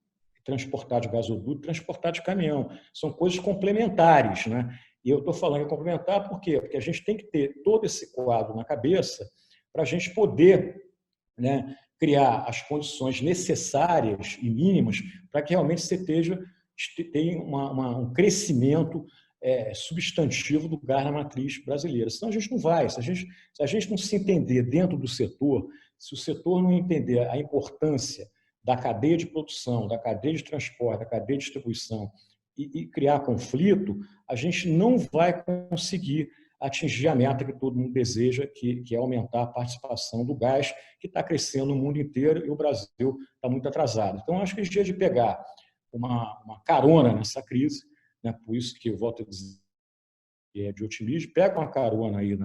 transportar de gasoduto e transportar de caminhão. São coisas complementares. E eu estou falando em complementar por quê? Porque a gente tem que ter todo esse quadro na cabeça para a gente poder criar as condições necessárias e mínimas para que realmente você tenha um crescimento substantivo do gás na matriz brasileira. Senão a gente não vai. Se a gente não se entender dentro do setor, se o setor não entender a importância da cadeia de produção, da cadeia de transporte, da cadeia de distribuição e criar conflito, a gente não vai conseguir atingir a meta que todo mundo deseja, que é aumentar a participação do gás, que está crescendo no mundo inteiro e o Brasil está muito atrasado. Então, acho que é dia de pegar uma carona nessa crise, por isso que eu volto a dizer que é de otimismo, pega uma carona aí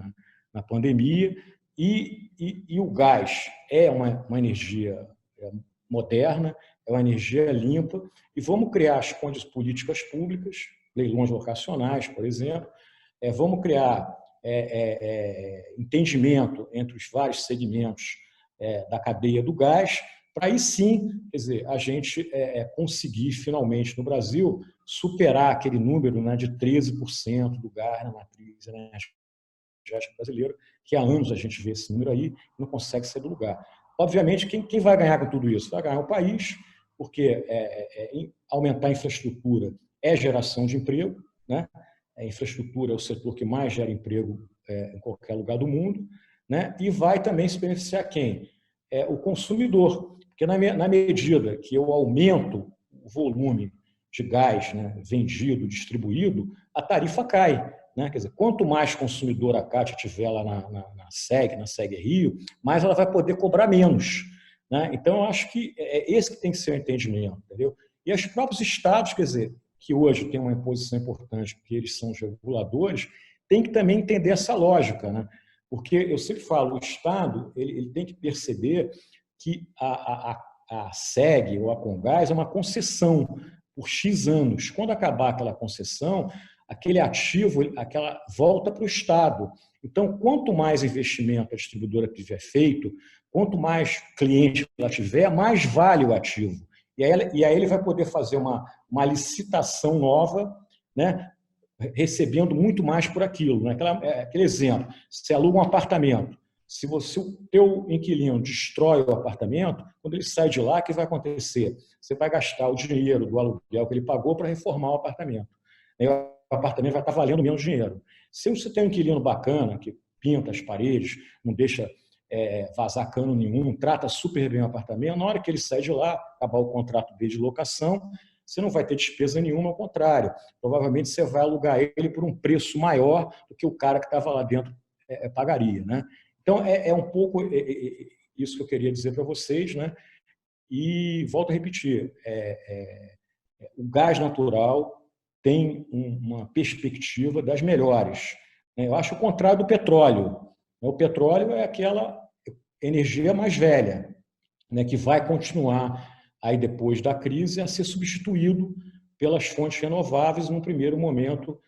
na pandemia e o gás é uma energia moderna, é uma energia limpa, e vamos criar as condições políticas públicas, leilões locacionais, por exemplo, vamos criar entendimento entre os vários segmentos da cadeia do gás, para aí sim, quer dizer, a gente conseguir finalmente no Brasil superar aquele número de 13% do gás na matriz energética brasileira, que há anos a gente vê esse número aí e não consegue sair do lugar. Obviamente, quem vai ganhar com tudo isso? Vai ganhar o país, porque aumentar a infraestrutura é geração de emprego. A infraestrutura é o setor que mais gera emprego em qualquer lugar do mundo. E vai também se beneficiar quem? O consumidor. Porque na medida que eu aumento o volume de gás vendido, distribuído, a tarifa cai. Quer dizer, quanto mais consumidor a Cátia tiver lá na SEG Rio, mais ela vai poder cobrar menos. Então, eu acho que é esse que tem que ser o entendimento. Entendeu? E os próprios estados, quer dizer, que hoje têm uma imposição importante, porque eles são os reguladores, têm que também entender essa lógica. Porque eu sempre falo, o Estado ele tem que perceber que a SEG ou a Comgás é uma concessão, por X anos. Quando acabar aquela concessão, aquele ativo volta para o Estado. Então, quanto mais investimento a distribuidora tiver feito, quanto mais cliente ela tiver, mais vale o ativo. E aí ele vai poder fazer uma licitação nova, né, recebendo muito mais por aquilo. Né? Aquele exemplo, você aluga um apartamento. Se o teu inquilino destrói o apartamento, quando ele sai de lá, o que vai acontecer? Você vai gastar o dinheiro do aluguel que ele pagou para reformar o apartamento. Aí o apartamento vai estar valendo menos dinheiro. Se você tem um inquilino bacana, que pinta as paredes, não deixa vazar cano nenhum, trata super bem o apartamento, na hora que ele sai de lá, acabar o contrato dele de locação, você não vai ter despesa nenhuma, ao contrário. Provavelmente você vai alugar ele por um preço maior do que o cara que estava lá dentro pagaria. Né? Então, é um pouco isso que eu queria dizer para vocês. Né? E volto a repetir, o gás natural tem uma perspectiva das melhores. Eu acho o contrário do petróleo. O petróleo é aquela energia mais velha, né, que vai continuar aí depois da crise a ser substituído pelas fontes renováveis, num primeiro momento,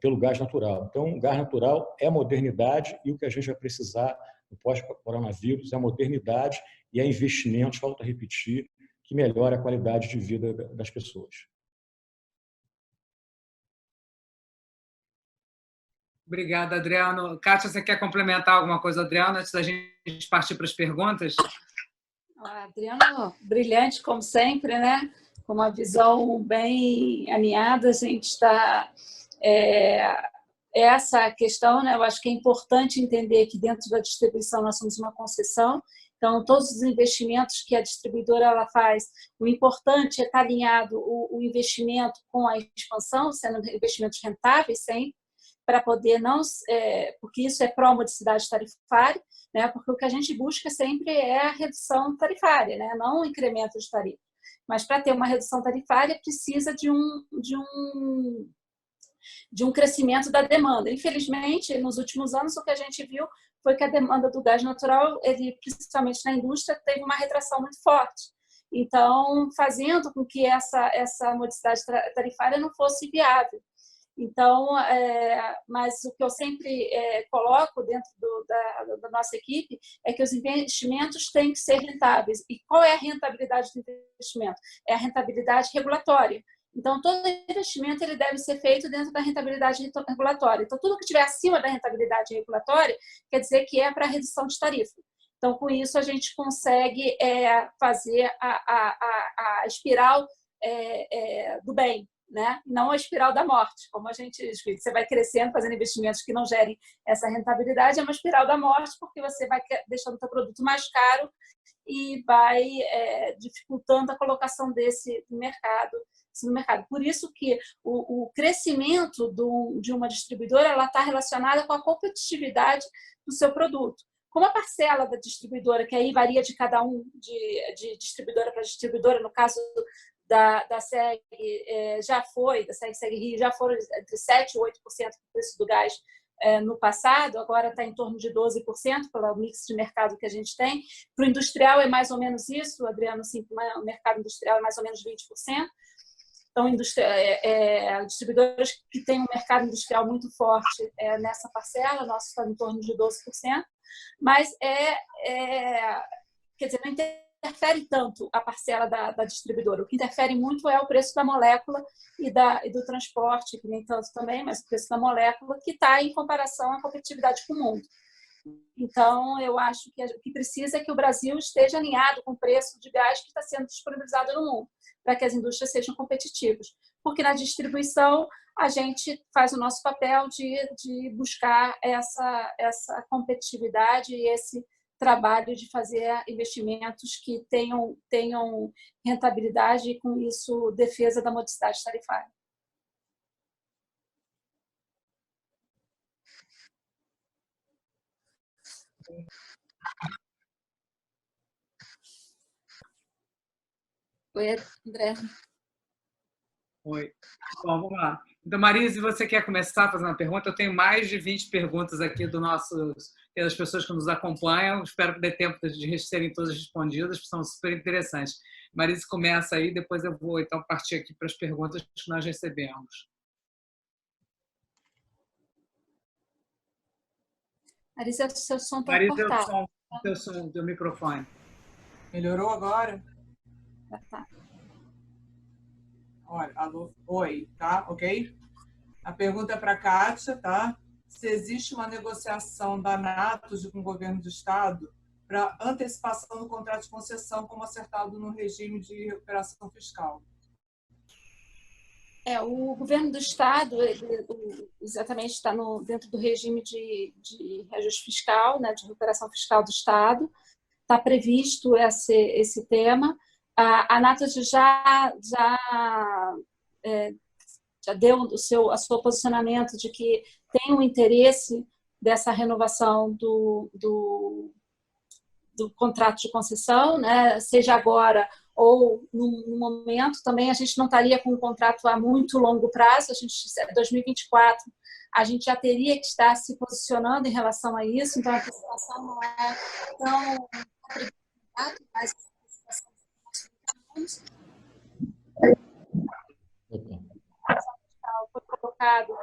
pelo gás natural. Então, o gás natural é modernidade e o que a gente vai precisar no pós-coronavírus é modernidade e investimentos, volto a repetir, que melhora a qualidade de vida das pessoas. Obrigada, Adriano. Kátia, você quer complementar alguma coisa, Adriano, antes da gente partir para as perguntas? Adriano, brilhante, como sempre, né? Com uma visão bem alinhada, a gente está... essa questão, né? Eu acho que é importante entender que dentro da distribuição nós somos uma concessão, então todos os investimentos que a distribuidora ela faz, o importante é estar alinhado o investimento com a expansão, sendo investimentos rentáveis sempre, para poder não, porque isso é pró-modicidade tarifária, né? Porque o que a gente busca sempre é a redução tarifária, né? Não o incremento de tarifa. Mas para ter uma redução tarifária precisa de um crescimento da demanda. Infelizmente, nos últimos anos, o que a gente viu foi que a demanda do gás natural, principalmente na indústria, teve uma retração muito forte. Então, fazendo com que essa modicidade tarifária não fosse viável. Então, mas o que eu sempre coloco dentro da nossa equipe é que os investimentos têm que ser rentáveis. E qual é a rentabilidade do investimento? É a rentabilidade regulatória. Então, todo investimento ele deve ser feito dentro da rentabilidade regulatória. Então, tudo que estiver acima da rentabilidade regulatória quer dizer que é para redução de tarifa. Então, com isso, a gente consegue fazer a espiral do bem, né? Não a espiral da morte, como a gente diz. Você vai crescendo, fazendo investimentos que não gerem essa rentabilidade, é uma espiral da morte, porque você vai deixando o seu produto mais caro e vai dificultando a colocação desse no mercado. Por isso que o crescimento de uma distribuidora ela está relacionada com a competitividade do seu produto. Como a parcela da distribuidora, que aí varia de cada um, de distribuidora para distribuidora, no caso da SEG, da SEG Rio, já foram entre 7% e 8% do preço do gás no passado, agora está em torno de 12% pelo mix de mercado que a gente tem. Para o industrial é mais ou menos isso, Adriano, sim, o mercado industrial é mais ou menos 20%. Então, distribuidores que têm um mercado industrial muito forte nessa parcela, nosso está em torno de 12%, mas quer dizer, não interfere tanto a parcela da distribuidora. O que interfere muito é o preço da molécula e do transporte, que nem tanto também, mas o preço da molécula, que está em comparação à competitividade com o mundo. Então, eu acho que o que precisa é que o Brasil esteja alinhado com o preço de gás que está sendo disponibilizado no mundo, para que as indústrias sejam competitivas. Porque na distribuição, a gente faz o nosso papel de buscar essa competitividade e esse trabalho de fazer investimentos que tenham rentabilidade e, com isso, defesa da modicidade tarifária. Oi, André. Oi. Bom, vamos lá. Então, Marise, você quer começar fazendo uma pergunta? Eu tenho mais de 20 perguntas aqui das pessoas que nos acompanham. Espero que dê tempo de serem todas respondidas, porque são super interessantes. Marise, começa aí, depois eu vou então partir aqui para as perguntas que nós recebemos. Marisa, seu som está Marise, cortado. o som do microfone. Melhorou agora? Tá. Olha, alô, oi, tá? Ok? A pergunta é para a Kátia, tá? Se existe uma negociação da Natos com o governo do Estado para antecipação do contrato de concessão, como acertado no regime de recuperação fiscal. O governo do Estado exatamente está dentro do regime de reajuste fiscal, né, de recuperação fiscal do Estado. Está previsto esse tema. A Natos já deu o seu posicionamento de que tem um interesse dessa renovação do contrato de concessão, né? Seja agora ou no momento. Também a gente não estaria com um contrato a muito longo prazo, 2024, a gente já teria que estar se posicionando em relação a isso, então a situação não é tão complicada, mas a situação foi colocado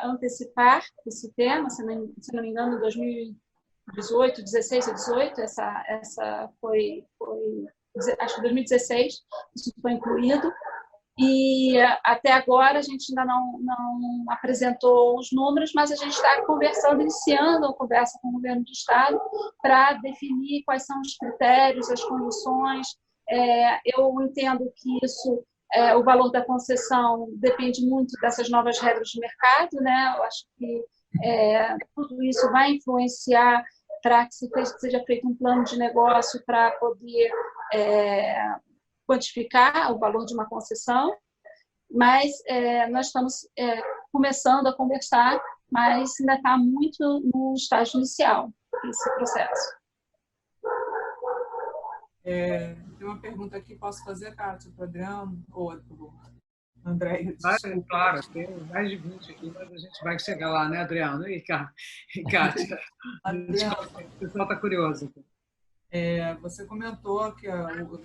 antecipar esse tema, se não me engano, em 2018, 16 ou 18, essa foi acho que 2016, isso foi incluído, e até agora a gente ainda não apresentou os números, mas a gente está iniciando a conversa com o governo do Estado para definir quais são os critérios, as condições. Eu entendo que isso, o valor da concessão depende muito dessas novas regras de mercado, né? Eu acho que tudo isso vai influenciar para que seja feito um plano de negócio para poder quantificar o valor de uma concessão, mas nós estamos começando a conversar, mas ainda está muito no estágio inicial esse processo. Tem uma pergunta aqui, posso fazer, Kátia, para o Adriano? Ou André? Claro, tem mais de 20 aqui, mas a gente vai chegar lá, né, Adriano? E Kátia, o pessoal está curioso. Você comentou que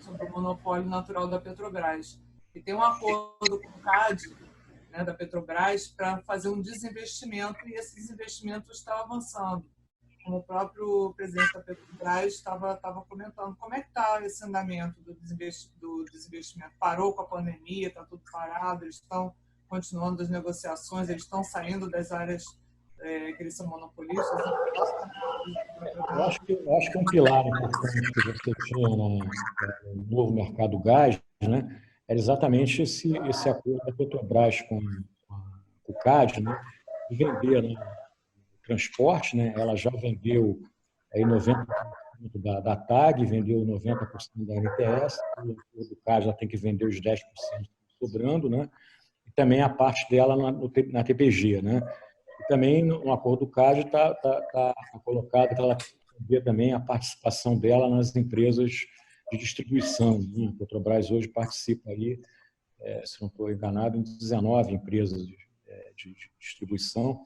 sobre o monopólio natural da Petrobras. E tem um acordo com o CAD, né, da Petrobras, para fazer um desinvestimento, e esse desinvestimento está avançando. Como o próprio presidente da Petrobras estava comentando. Como é que está esse andamento do desinvestimento? Parou com a pandemia, está tudo parado, eles estão continuando as negociações, eles estão saindo das áreas que eles são monopolistas? Eu acho que um pilar importante que você tinha no novo mercado gás, né, era exatamente esse acordo da Petrobras com o CAD, né, de vender, né, transporte, né, ela já vendeu aí 90% da TAG, vendeu 90% da NTS, o CAD já tem que vender os 10% sobrando, né, e também a parte dela na TPG, né. E também no acordo do CAD está colocado que ela vê também a participação dela nas empresas de distribuição, né? A Petrobras hoje participa aí, se não estou enganado, em 19 empresas de distribuição,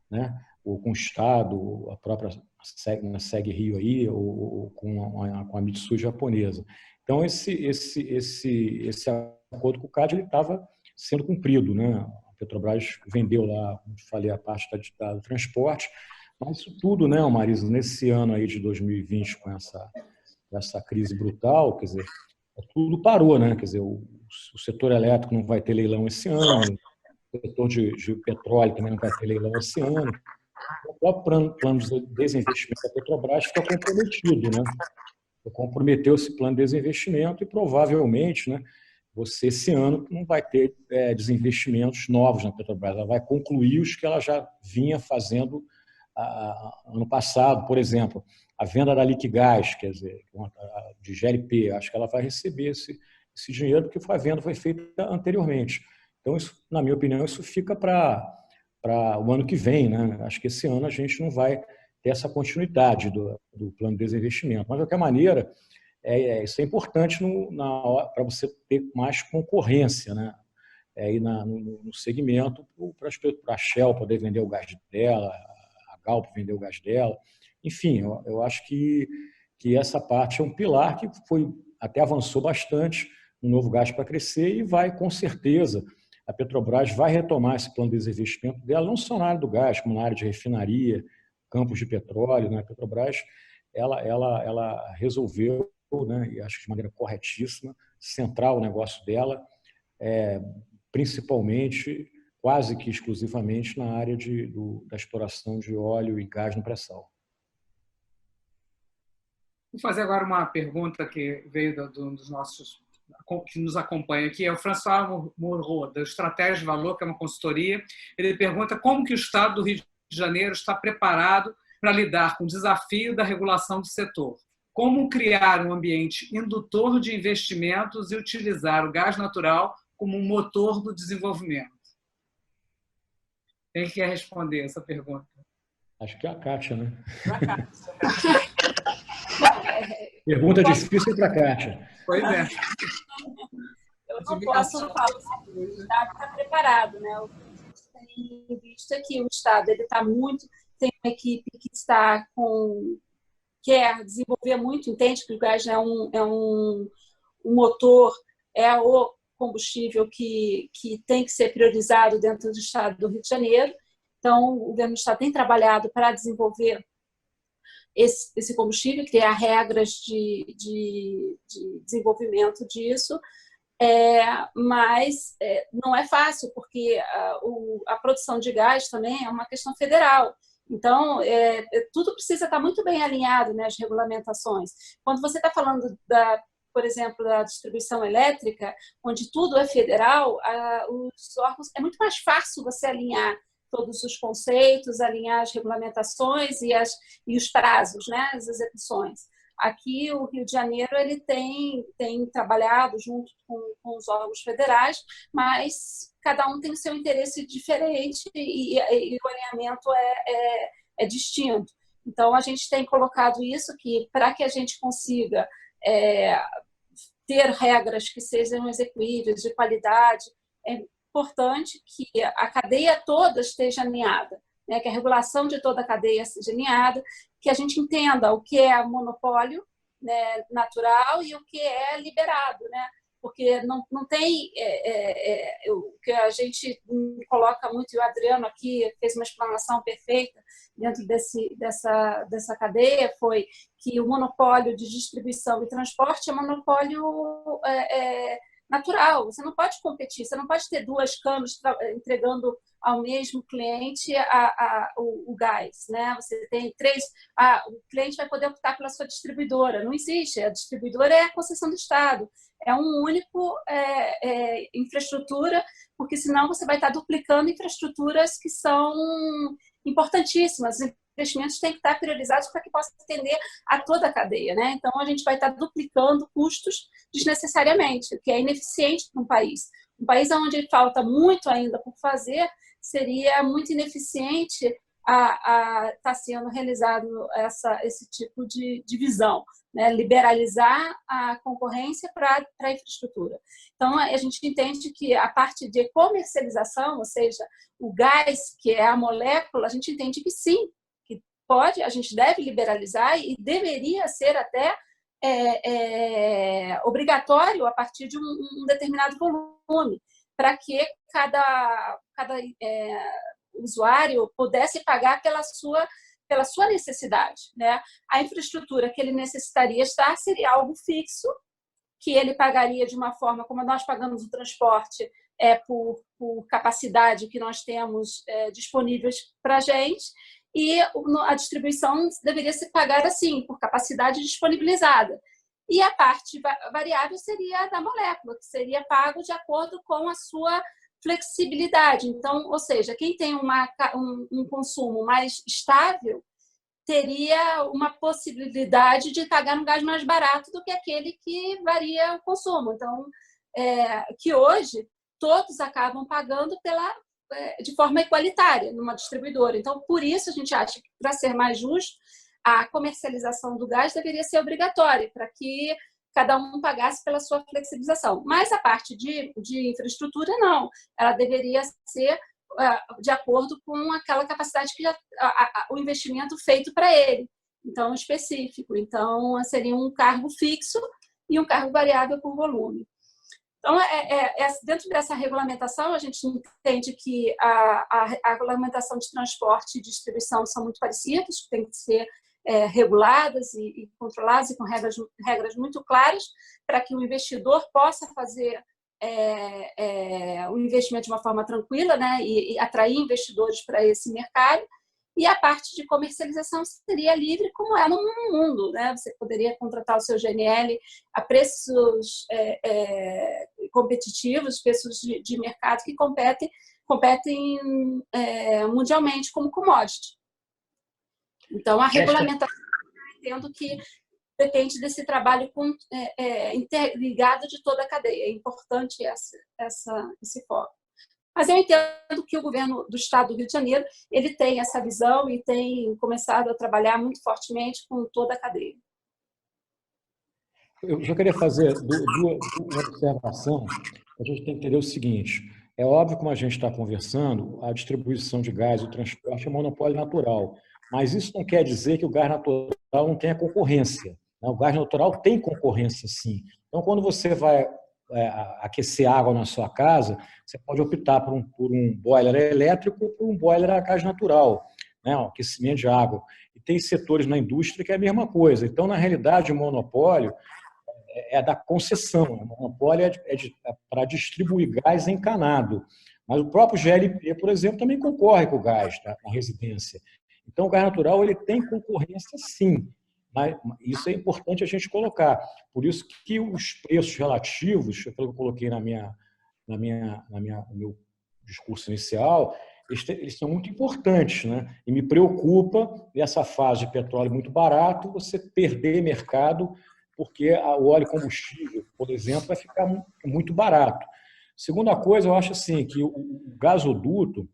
né? Ou com o Estado, a própria SEG Rio aí, ou com a Mitsui japonesa. Então esse acordo com o CAD ele estava sendo cumprido, né? A Petrobras vendeu lá, como eu falei, a parte do transporte, mas isso tudo, né, Marisa, nesse ano aí de 2020, com essa crise brutal, quer dizer, tudo parou, né? Quer dizer, o setor elétrico não vai ter leilão esse ano, o setor de petróleo também não vai ter leilão esse ano. O próprio plano de desinvestimento da Petrobras fica comprometido, né? Comprometeu esse plano de desinvestimento e provavelmente, né, você esse ano não vai ter desinvestimentos novos na Petrobras, ela vai concluir os que ela já vinha fazendo ano passado, por exemplo, a venda da Liquigás, quer dizer, de GLP, acho que ela vai receber esse dinheiro porque a venda foi feita anteriormente. Então, isso, na minha opinião, isso fica para o ano que vem, né? Acho que esse ano a gente não vai ter essa continuidade do plano de desinvestimento. Mas, de qualquer maneira, isso é importante para você ter mais concorrência, né? aí no segmento para a Shell poder vender o gás dela, a Galp vender o gás dela. Enfim, eu acho que essa parte é um pilar que até avançou bastante, um novo gás para crescer e vai, com certeza, a Petrobras vai retomar esse plano de desinvestimento dela, não só na área do gás, como na área de refinaria, campos de petróleo. Né? A Petrobras ela resolveu, né, e acho que de maneira corretíssima, centrar o negócio dela, principalmente, quase que exclusivamente, na área da exploração de óleo e gás no pré-sal. Vou fazer agora uma pergunta que veio dos nossos que nos acompanha aqui, é o François Moreau, da Estratégia de Valor, que é uma consultoria. Ele pergunta como que o Estado do Rio de Janeiro está preparado para lidar com o desafio da regulação do setor. Como criar um ambiente indutor de investimentos e utilizar o gás natural como um motor do desenvolvimento? Quem quer responder essa pergunta? Acho que é a Kátia, né? A Kátia. Pergunta difícil para a Kátia. Pois é. Eu não posso falar que o Estado está preparado, né? O que a gente tem visto é que o Estado tem uma equipe que quer desenvolver muito, entende que o gás é um motor, é o combustível que tem que ser priorizado dentro do Estado do Rio de Janeiro. Então, o governo do Estado tem trabalhado para desenvolver esse combustível, criar regras de desenvolvimento disso, mas não é fácil, porque a produção de gás também é uma questão federal. Então, tudo precisa estar muito bem alinhado, né, as regulamentações. Quando você está falando, por exemplo, da distribuição elétrica, onde tudo é federal, os órgãos, é muito mais fácil você alinhar todos os conceitos, alinhar as regulamentações e os prazos, né, as execuções. Aqui, o Rio de Janeiro ele tem trabalhado junto com os órgãos federais, mas cada um tem o seu interesse diferente e o alinhamento é distinto. Então, a gente tem colocado isso, que para que a gente consiga ter regras que sejam execuíveis, de qualidade, é importante que a cadeia toda esteja alinhada, né? Que a regulação de toda a cadeia seja alinhada, que a gente entenda o que é monopólio, né, natural e o que é liberado, né? Porque não tem o que a gente coloca muito, e o Adriano aqui fez uma explanação perfeita dentro dessa cadeia, foi que o monopólio de distribuição e transporte é monopólio natural. Você não pode competir, você não pode ter duas canos entregando ao mesmo cliente o gás, né? Você tem três, o cliente vai poder optar pela sua distribuidora. Não existe, a distribuidora é a concessão do Estado, é um único infraestrutura, porque senão você vai estar duplicando infraestruturas que são importantíssimas. Os investimentos têm que estar priorizados para que possa atender a toda a cadeia, né? Então, a gente vai estar duplicando custos desnecessariamente, o que é ineficiente para um país. Um país onde falta muito ainda por fazer, seria muito ineficiente estar sendo realizado esse tipo de visão, né? Liberalizar a concorrência para a infraestrutura. Então, a gente entende que a parte de comercialização, ou seja, o gás, que é a molécula, a gente entende que sim, que pode, a gente deve liberalizar e deveria ser até obrigatório a partir de um determinado volume, para que cada usuário pudesse pagar pela sua necessidade, né? A infraestrutura que ele necessitaria estar seria algo fixo, que ele pagaria de uma forma como nós pagamos o transporte, por capacidade que nós temos disponíveis para a gente, e a distribuição deveria se pagar assim, por capacidade disponibilizada. E a parte variável seria da molécula, que seria pago de acordo com a sua flexibilidade. Então, ou seja, quem tem um consumo mais estável teria uma possibilidade de pagar um gás mais barato do que aquele que varia o consumo. Então, que hoje todos acabam pagando de forma igualitária numa distribuidora. Então, por isso a gente acha que, para ser mais justo, a comercialização do gás deveria ser obrigatória, para que cada um pagasse pela sua flexibilização. Mas a parte de infraestrutura, não. Ela deveria ser de acordo com aquela capacidade que o investimento feito para ele, então específico. Então, seria um cargo fixo e um cargo variável por volume. Então, dentro dessa regulamentação, a gente entende que a regulamentação de transporte e distribuição são muito parecidas, que tem que ser reguladas e controladas e com regras muito claras para que o investidor possa fazer o investimento de uma forma tranquila, né, e atrair investidores para esse mercado. E a parte de comercialização seria livre, como é no mundo, né? Você poderia contratar o seu GNL a preços competitivos, preços de mercado que competem mundialmente como commodity. Então, a regulamentação, eu entendo que depende desse trabalho interligado de toda a cadeia. É importante esse foco. Mas eu entendo que o governo do Estado do Rio de Janeiro ele tem essa visão e tem começado a trabalhar muito fortemente com toda a cadeia. Eu já queria fazer uma observação. A gente tem que entender o seguinte: é óbvio, como a gente está conversando, a distribuição de gás e o transporte é monopólio natural. Mas isso não quer dizer que o gás natural não tenha concorrência. O gás natural tem concorrência, sim. Então, quando você vai aquecer água na sua casa, você pode optar por um boiler elétrico ou por um boiler a gás natural, né? O aquecimento de água. E tem setores na indústria que é a mesma coisa. Então, na realidade, o monopólio é da concessão. O monopólio é para distribuir gás encanado. Mas o próprio GLP, por exemplo, também concorre com o gás na residência. Então, o gás natural ele tem concorrência, sim. Mas isso é importante a gente colocar. Por isso que os preços relativos, que eu coloquei no meu discurso inicial, eles são muito importantes, né? E me preocupa, nessa fase de petróleo muito barato, você perder mercado, porque o óleo combustível, por exemplo, vai ficar muito barato. Segunda coisa, eu acho assim, que o gasoduto,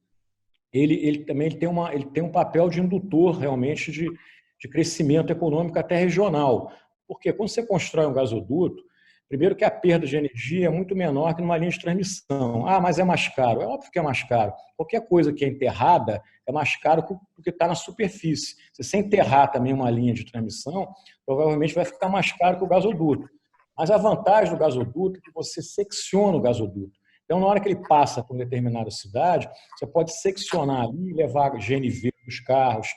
ele também tem um papel de indutor, realmente, de crescimento econômico até regional. Porque quando você constrói um gasoduto, primeiro que a perda de energia é muito menor que numa linha de transmissão. Ah, mas é mais caro. É óbvio que é mais caro. Qualquer coisa que é enterrada é mais caro do que está na superfície. Se você enterrar também uma linha de transmissão, provavelmente vai ficar mais caro que o gasoduto. Mas a vantagem do gasoduto é que você secciona o gasoduto. Então, na hora que ele passa por uma determinada cidade, você pode seccionar ali e levar GNV nos carros,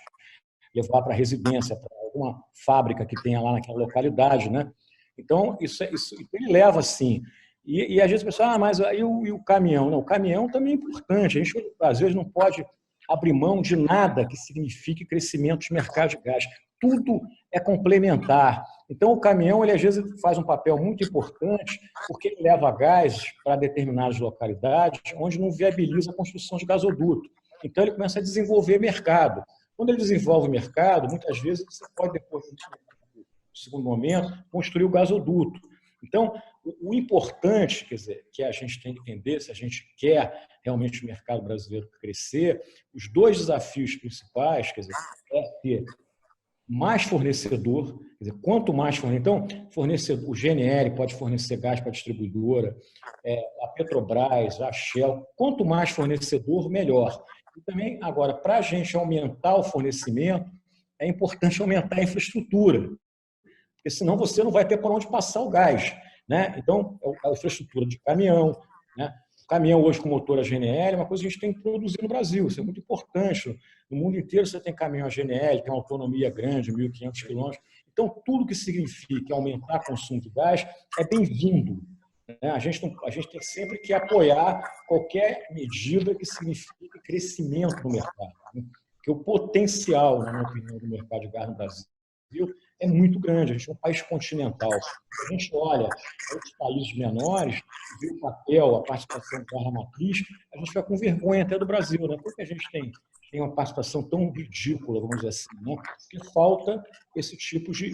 levar para a residência, para alguma fábrica que tenha lá naquela localidade, né? Então, isso ele leva assim. E às vezes a pessoa, mas aí o caminhão? Não, o caminhão também é importante. A gente, às vezes, não pode abrir mão de nada que signifique crescimento de mercado de gás. Tudo é complementar. Então, o caminhão, ele às vezes faz um papel muito importante porque ele leva gás para determinadas localidades onde não viabiliza a construção de gasoduto. Então, ele começa a desenvolver mercado. Quando ele desenvolve o mercado, muitas vezes você pode, depois do segundo momento, construir o gasoduto. Então, o importante, quer dizer, que a gente tem que entender, se a gente quer realmente o mercado brasileiro crescer, os dois desafios principais, quer dizer, é ter mais fornecedor, quer dizer, quanto mais fornecedor, então, o GNL pode fornecer gás para a distribuidora, a Petrobras, a Shell, quanto mais fornecedor, melhor. E também, agora, para a gente aumentar o fornecimento, é importante aumentar a infraestrutura, porque senão você não vai ter por onde passar o gás, né? Então, a infraestrutura de caminhão, né? O caminhão hoje com motor a GNL é uma coisa que a gente tem que produzir no Brasil, isso é muito importante. No mundo inteiro você tem caminhão a GNL, tem uma autonomia grande, 1.500 quilômetros. Então, tudo que significa aumentar o consumo de gás é bem-vindo. A gente tem sempre que apoiar qualquer medida que signifique crescimento no mercado. Porque o potencial, na minha opinião, do mercado de gás no Brasil é muito grande. A gente é um país continental. Se a gente olha outros países menores, vê o papel, a participação do gás na matriz, a gente fica com vergonha até do Brasil, né? Porque a gente tem uma participação tão ridícula, vamos dizer assim, né? Porque falta esse tipo de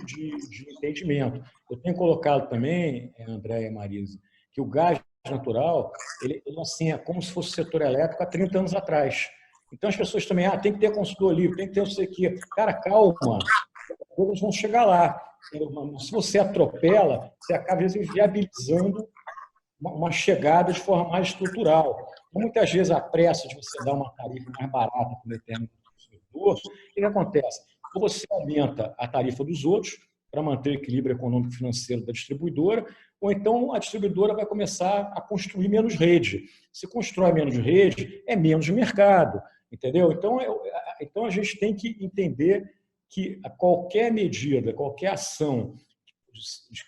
entendimento. Eu tenho colocado também, Andréia e Marisa, que o gás natural ele assim, é como se fosse o setor elétrico há 30 anos atrás. Então as pessoas também, tem que ter consumidor livre, tem que ter não sei o quê. Cara, calma. Todos vão chegar lá. Se você atropela, você acaba, às vezes, viabilizando uma chegada de forma mais estrutural. Muitas vezes, a pressa de você dar uma tarifa mais barata para o determinado consumidor, o que acontece? Ou você aumenta a tarifa dos outros para manter o equilíbrio econômico-financeiro da distribuidora, ou então a distribuidora vai começar a construir menos rede. Se constrói menos rede, é menos mercado, entendeu? Então a gente tem que entender que qualquer medida, qualquer ação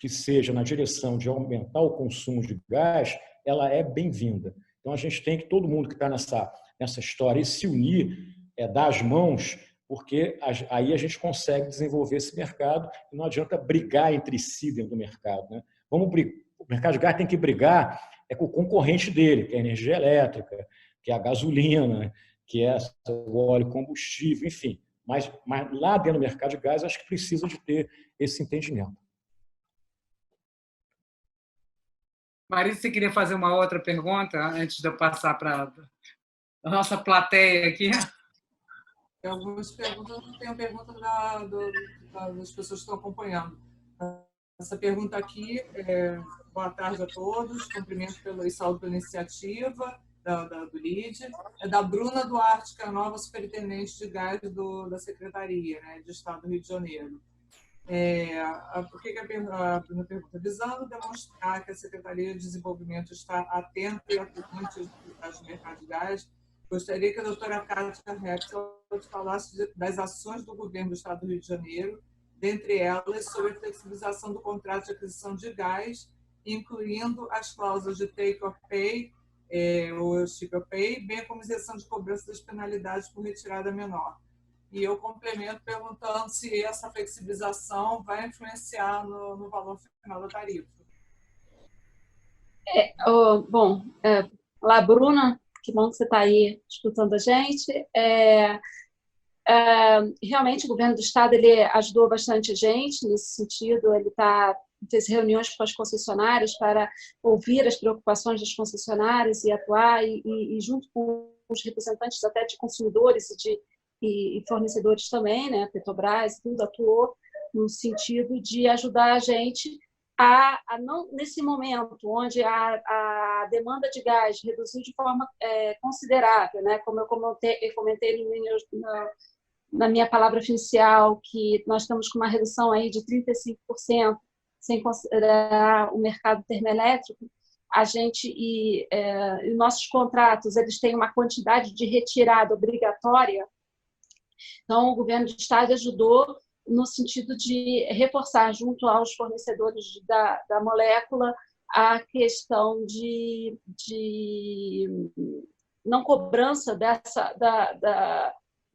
que seja na direção de aumentar o consumo de gás, ela é bem-vinda. Então, a gente tem que, todo mundo que está nessa história, se unir, dar as mãos, porque aí a gente consegue desenvolver esse mercado e não adianta brigar entre si dentro do mercado, né? O mercado de gás tem que brigar com o concorrente dele, que é a energia elétrica, que é a gasolina, que é o óleo combustível, enfim. Mas lá dentro do mercado de gás, acho que precisa de ter esse entendimento. Marisa, você queria fazer uma outra pergunta antes de eu passar para a nossa plateia aqui? Tem algumas perguntas, tem a pergunta das pessoas que estão acompanhando. Essa pergunta aqui boa tarde a todos, cumprimento e saúde pela iniciativa do LIDE, é da Bruna Duarte, que é a nova superintendente de gás da Secretaria, né, de Estado do Rio de Janeiro. Por que a Bruna pergunta? Visando demonstrar que a Secretaria de Desenvolvimento está atenta e atuante aos mercados de gás, gostaria que a doutora Kátia Repsol falasse das ações do governo do Estado do Rio de Janeiro, dentre elas sobre a flexibilização do contrato de aquisição de gás, incluindo as cláusulas de take or pay, ou ship or pay, bem como isenção de cobrança das penalidades por retirada menor. E eu complemento perguntando se essa flexibilização vai influenciar no valor final da tarifa. Olá, Bruna, que bom que você está aí escutando a gente. Realmente, o governo do Estado ele ajudou bastante a gente nesse sentido, ele fez reuniões com as concessionárias para ouvir as preocupações das concessionárias e atuar, e junto com os representantes até de consumidores e fornecedores também, né, Petrobras, tudo atuou no sentido de ajudar a gente a não, nesse momento onde a demanda de gás reduziu de forma considerável, né, como eu comentei na minha palavra inicial, que nós estamos com uma redução aí de 35%, sem considerar o mercado termoelétrico, a gente e nossos contratos eles têm uma quantidade de retirada obrigatória. Então, o governo do Estado ajudou no sentido de reforçar, junto aos fornecedores da molécula, a questão de não cobrança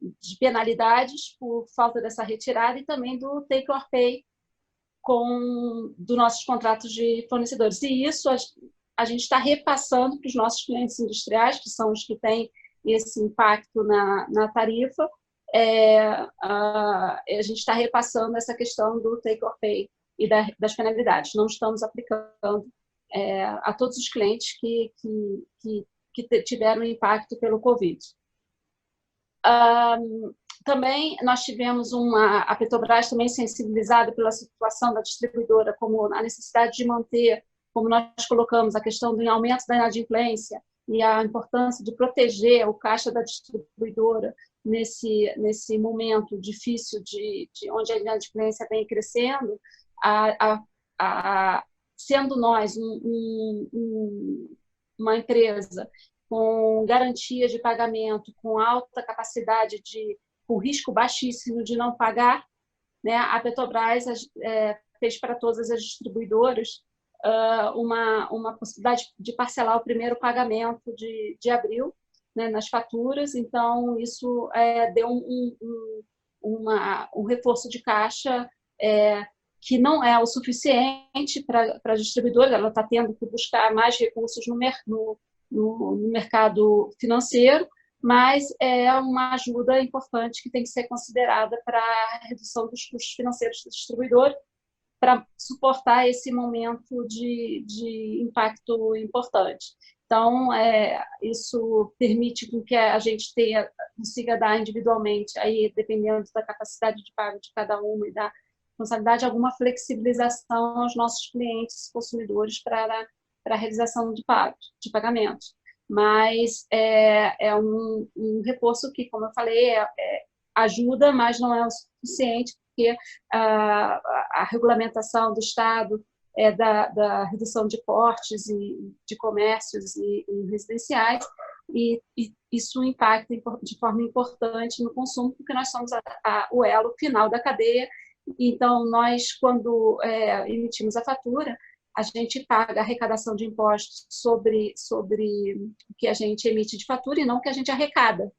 de penalidades por falta dessa retirada e também do take or pay dos nossos contratos de fornecedores. E isso a gente está repassando para os nossos clientes industriais, que são os que têm esse impacto na tarifa. A gente está repassando essa questão do take or pay e das penalidades. Não estamos aplicando a todos os clientes que tiveram impacto pelo Covid. Também nós tivemos a Petrobras também sensibilizada pela situação da distribuidora, como a necessidade de manter, como nós colocamos, a questão do aumento da inadimplência e a importância de proteger o caixa da distribuidora nesse momento difícil de onde a inadimplência vem crescendo, sendo nós uma empresa com garantia de pagamento, com alta capacidade com risco baixíssimo de não pagar, né? A Petrobras fez para todas as distribuidoras uma possibilidade de parcelar o primeiro pagamento de abril, né, nas faturas. Então, isso deu um reforço de caixa que não é o suficiente para a distribuidora, ela está tendo que buscar mais recursos no mercado financeiro, mas é uma ajuda importante que tem que ser considerada para a redução dos custos financeiros do distribuidor, para suportar esse momento de impacto importante. Então, isso permite que a gente consiga dar individualmente, aí, dependendo da capacidade de pago de cada uma e da responsabilidade, alguma flexibilização aos nossos clientes, consumidores, para a realização de pagamentos. Mas é um recurso que, como eu falei, ajuda, mas não é o suficiente, porque a regulamentação do Estado da redução de portes e de comércios e residenciais, e isso impacta de forma importante no consumo, porque nós somos o elo final da cadeia. Então, nós, quando emitimos a fatura, a gente paga a arrecadação de impostos sobre o que a gente emite de fatura e não o que a gente arrecada.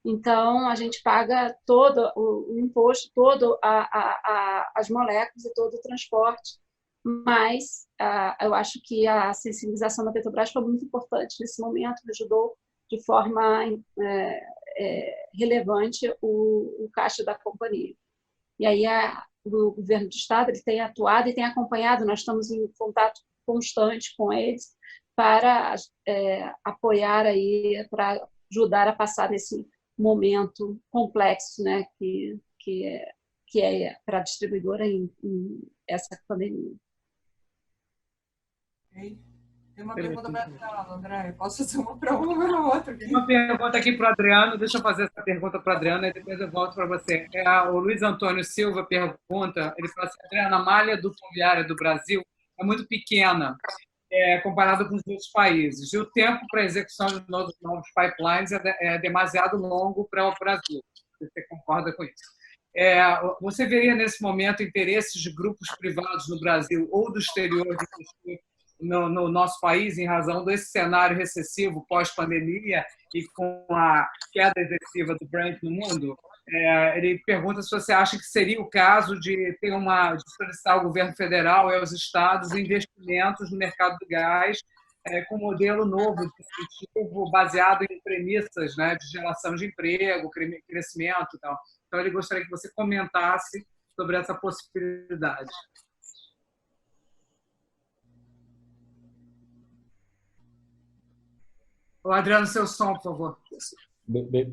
Então, a gente paga todo o imposto, todo as moléculas e todo o transporte, mas eu acho que a sensibilização da Petrobras foi muito importante nesse momento, ajudou de forma relevante o caixa da companhia. E aí o governo do Estado ele tem atuado e tem acompanhado, nós estamos em contato constante com eles para apoiar aí, para ajudar a passar nesse momento complexo, né, que é para a distribuidora em essa pandemia. Okay. Tem uma pergunta para a André. Posso fazer uma para uma ou para outra? Aqui? Uma pergunta aqui para o Adriano. Deixa eu fazer essa pergunta para o Adriano e depois eu volto para você. O Luiz Antônio Silva pergunta, ele fala assim, Adriano, a malha dutoviária do Brasil é muito pequena, comparado com os outros países. E o tempo para a execução de novos pipelines é demasiado longo para o Brasil. Você concorda com isso? Você veria, nesse momento, interesses de grupos privados no Brasil ou do exterior de investir no nosso país, em razão desse cenário recessivo pós-pandemia e com a queda excessiva do Brent no mundo? Ele pergunta se você acha que seria o caso de solicitar ao governo federal e aos estados investimentos no mercado do gás com um modelo novo de incentivo baseado em premissas, né, de geração de emprego, crescimento e tal. Então, ele gostaria que você comentasse sobre essa possibilidade. O Adriano, seu som, por favor.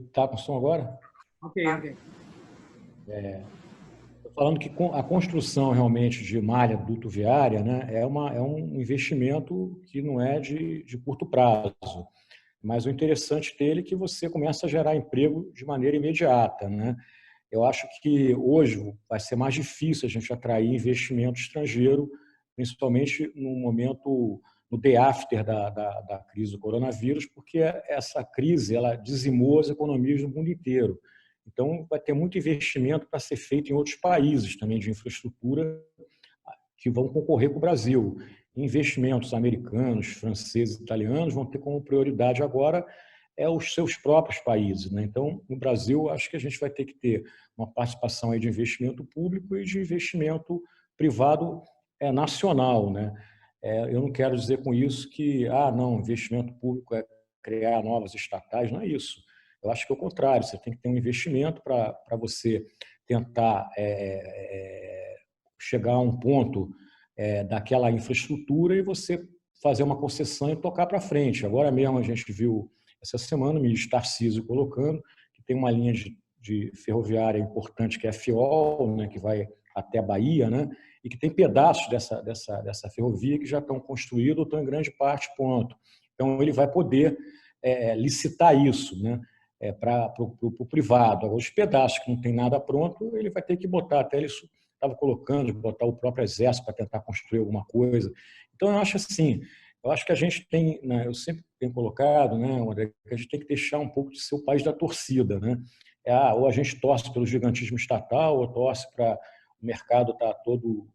Está com som agora? Ok. Estou falando que a construção realmente de malha dutoviária, né, é um investimento que não é de curto prazo, mas o interessante dele é que você começa a gerar emprego de maneira imediata, né? Eu acho que hoje vai ser mais difícil a gente atrair investimento estrangeiro, principalmente no momento, no day after da crise do coronavírus, porque essa crise ela dizimou as economias do mundo inteiro. Então, vai ter muito investimento para ser feito em outros países também de infraestrutura que vão concorrer com o Brasil. Investimentos americanos, franceses, italianos vão ter como prioridade agora os seus próprios países, né? Então, no Brasil, acho que a gente vai ter que ter uma participação aí de investimento público e de investimento privado nacional, né? Eu não quero dizer com isso que, não, investimento público é criar novas estatais, não é isso. Eu acho que é o contrário, você tem que ter um investimento para você tentar chegar a um ponto daquela infraestrutura e você fazer uma concessão e tocar para frente. Agora mesmo a gente viu essa semana o ministro Tarcísio colocando que tem uma linha de ferroviária importante que é a FIOL, né, que vai até a Bahia, né, e que tem pedaços dessa ferrovia que já estão construídos ou estão em grande parte pronto. Então ele vai poder licitar isso, né, para o privado. Agora, os pedaços que não tem nada pronto, ele vai ter que botar, até ele estava colocando, botar o próprio exército para tentar construir alguma coisa. Então, eu acho assim, que a gente tem, né, eu sempre tenho colocado, né, que a gente tem que deixar um pouco de ser o país da torcida, né? Ou a gente torce pelo gigantismo estatal, ou torce para o mercado estar todo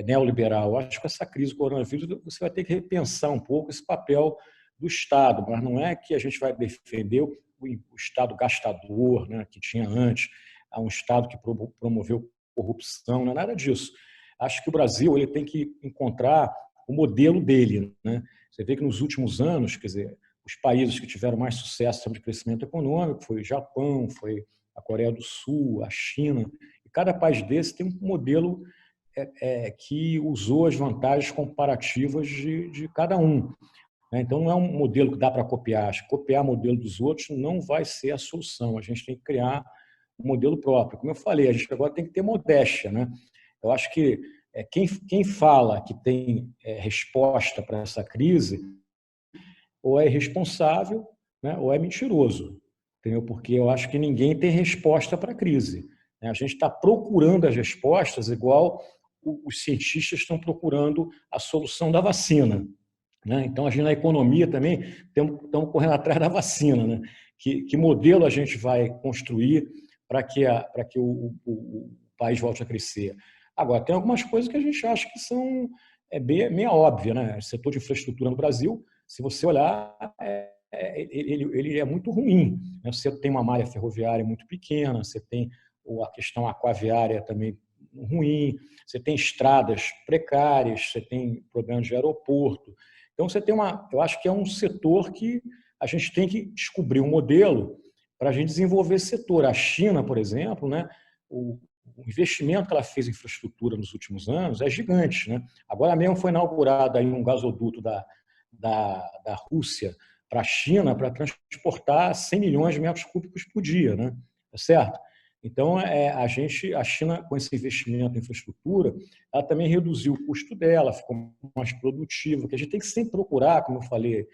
neoliberal. Eu acho que essa crise do coronavírus, você vai ter que repensar um pouco esse papel do Estado, mas não é que a gente vai defender o Estado gastador, né, que tinha antes, um Estado que promoveu corrupção, não é nada disso. Acho que o Brasil ele tem que encontrar o modelo dele, né? Você vê que nos últimos anos, quer dizer, os países que tiveram mais sucesso de crescimento econômico foi o Japão, foi a Coreia do Sul, a China, e cada país desse tem um modelo que usou as vantagens comparativas de cada um. Então, não é um modelo que dá para copiar. Acho que copiar o modelo dos outros não vai ser a solução. A gente tem que criar um modelo próprio. Como eu falei, a gente agora tem que ter modéstia, né? Eu acho que quem fala que tem resposta para essa crise ou é irresponsável, né, ou é mentiroso, entendeu? Porque eu acho que ninguém tem resposta para a crise, né? A gente está procurando as respostas igual os cientistas estão procurando a solução da vacina, né? Então, a gente na economia também estamos correndo atrás da vacina, né? Que modelo a gente vai construir para que o país volte a crescer? Agora, tem algumas coisas que a gente acha que são meio óbvia, né? O setor de infraestrutura no Brasil, se você olhar, ele é muito ruim, né? Você tem uma malha ferroviária muito pequena, você tem a questão aquaviária também ruim, você tem estradas precárias, você tem problemas de aeroporto. Então, você tem eu acho que é um setor que a gente tem que descobrir um modelo para a gente desenvolver esse setor. A China, por exemplo, né, o investimento que ela fez em infraestrutura nos últimos anos é gigante, né? Agora mesmo foi inaugurado aí um gasoduto da Rússia para a China para transportar 100 milhões de metros cúbicos por dia, né? Tá certo? Então, a China, com esse investimento em infraestrutura, ela também reduziu o custo dela, ficou mais produtiva, que a gente tem que sempre procurar, como eu falei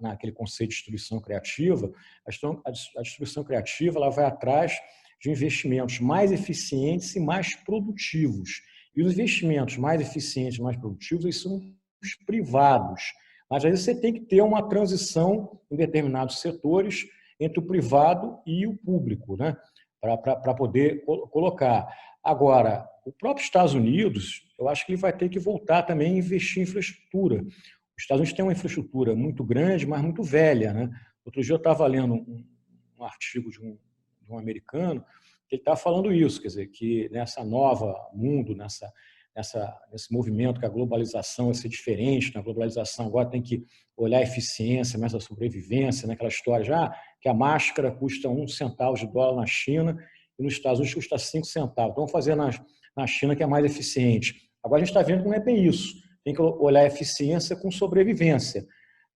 naquele conceito de distribuição criativa, a distribuição criativa ela vai atrás de investimentos mais eficientes e mais produtivos. E os investimentos mais eficientes e mais produtivos eles são os privados. Mas aí você tem que ter uma transição em determinados setores entre o privado e o público, né? Para poder colocar. Agora, o próprio Estados Unidos, eu acho que ele vai ter que voltar também a investir em infraestrutura. Os Estados Unidos têm uma infraestrutura muito grande, mas muito velha, né? Outro dia eu estava lendo um artigo de um americano que ele estava falando isso, quer dizer, que nessa nova mundo, nesse movimento que a globalização vai ser diferente, na globalização agora tem que olhar a eficiência, mais a sobrevivência, naquela história já que a máscara custa 1 centavo de dólar na China e nos Estados Unidos custa 5 centavos. Então, vamos fazer na China que é mais eficiente. Agora a gente está vendo que não é bem isso. Tem que olhar a eficiência com sobrevivência,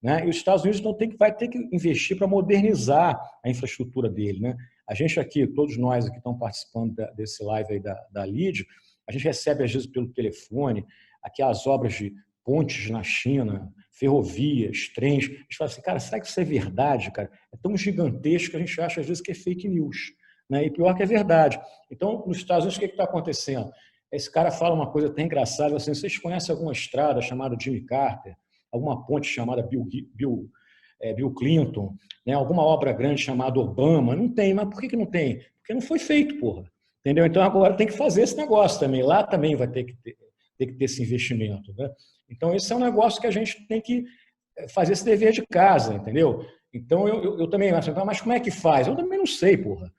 né? E os Estados Unidos vai ter que investir para modernizar a infraestrutura dele, né? A gente aqui, todos nós aqui estão participando desse live aí da LID, a gente recebe às vezes pelo telefone aquelas obras de pontes na China, ferrovias, trens. A gente fala assim, cara, será que isso é verdade, cara? É tão gigantesco que a gente acha às vezes que é fake news, né? E pior que é verdade. Então, nos Estados Unidos, o que está acontecendo? Esse cara fala uma coisa até engraçada, assim, vocês conhecem alguma estrada chamada Jimmy Carter? Alguma ponte chamada Bill Clinton? Né? Alguma obra grande chamada Obama? Não tem. Mas por que não tem? Porque não foi feito, porra. Entendeu? Então, agora tem que fazer esse negócio também. Lá também vai ter que ter esse investimento, né? Então, esse é um negócio que a gente tem que fazer esse dever de casa, entendeu? Então, eu também acho, mas como é que faz? Eu também não sei, porra.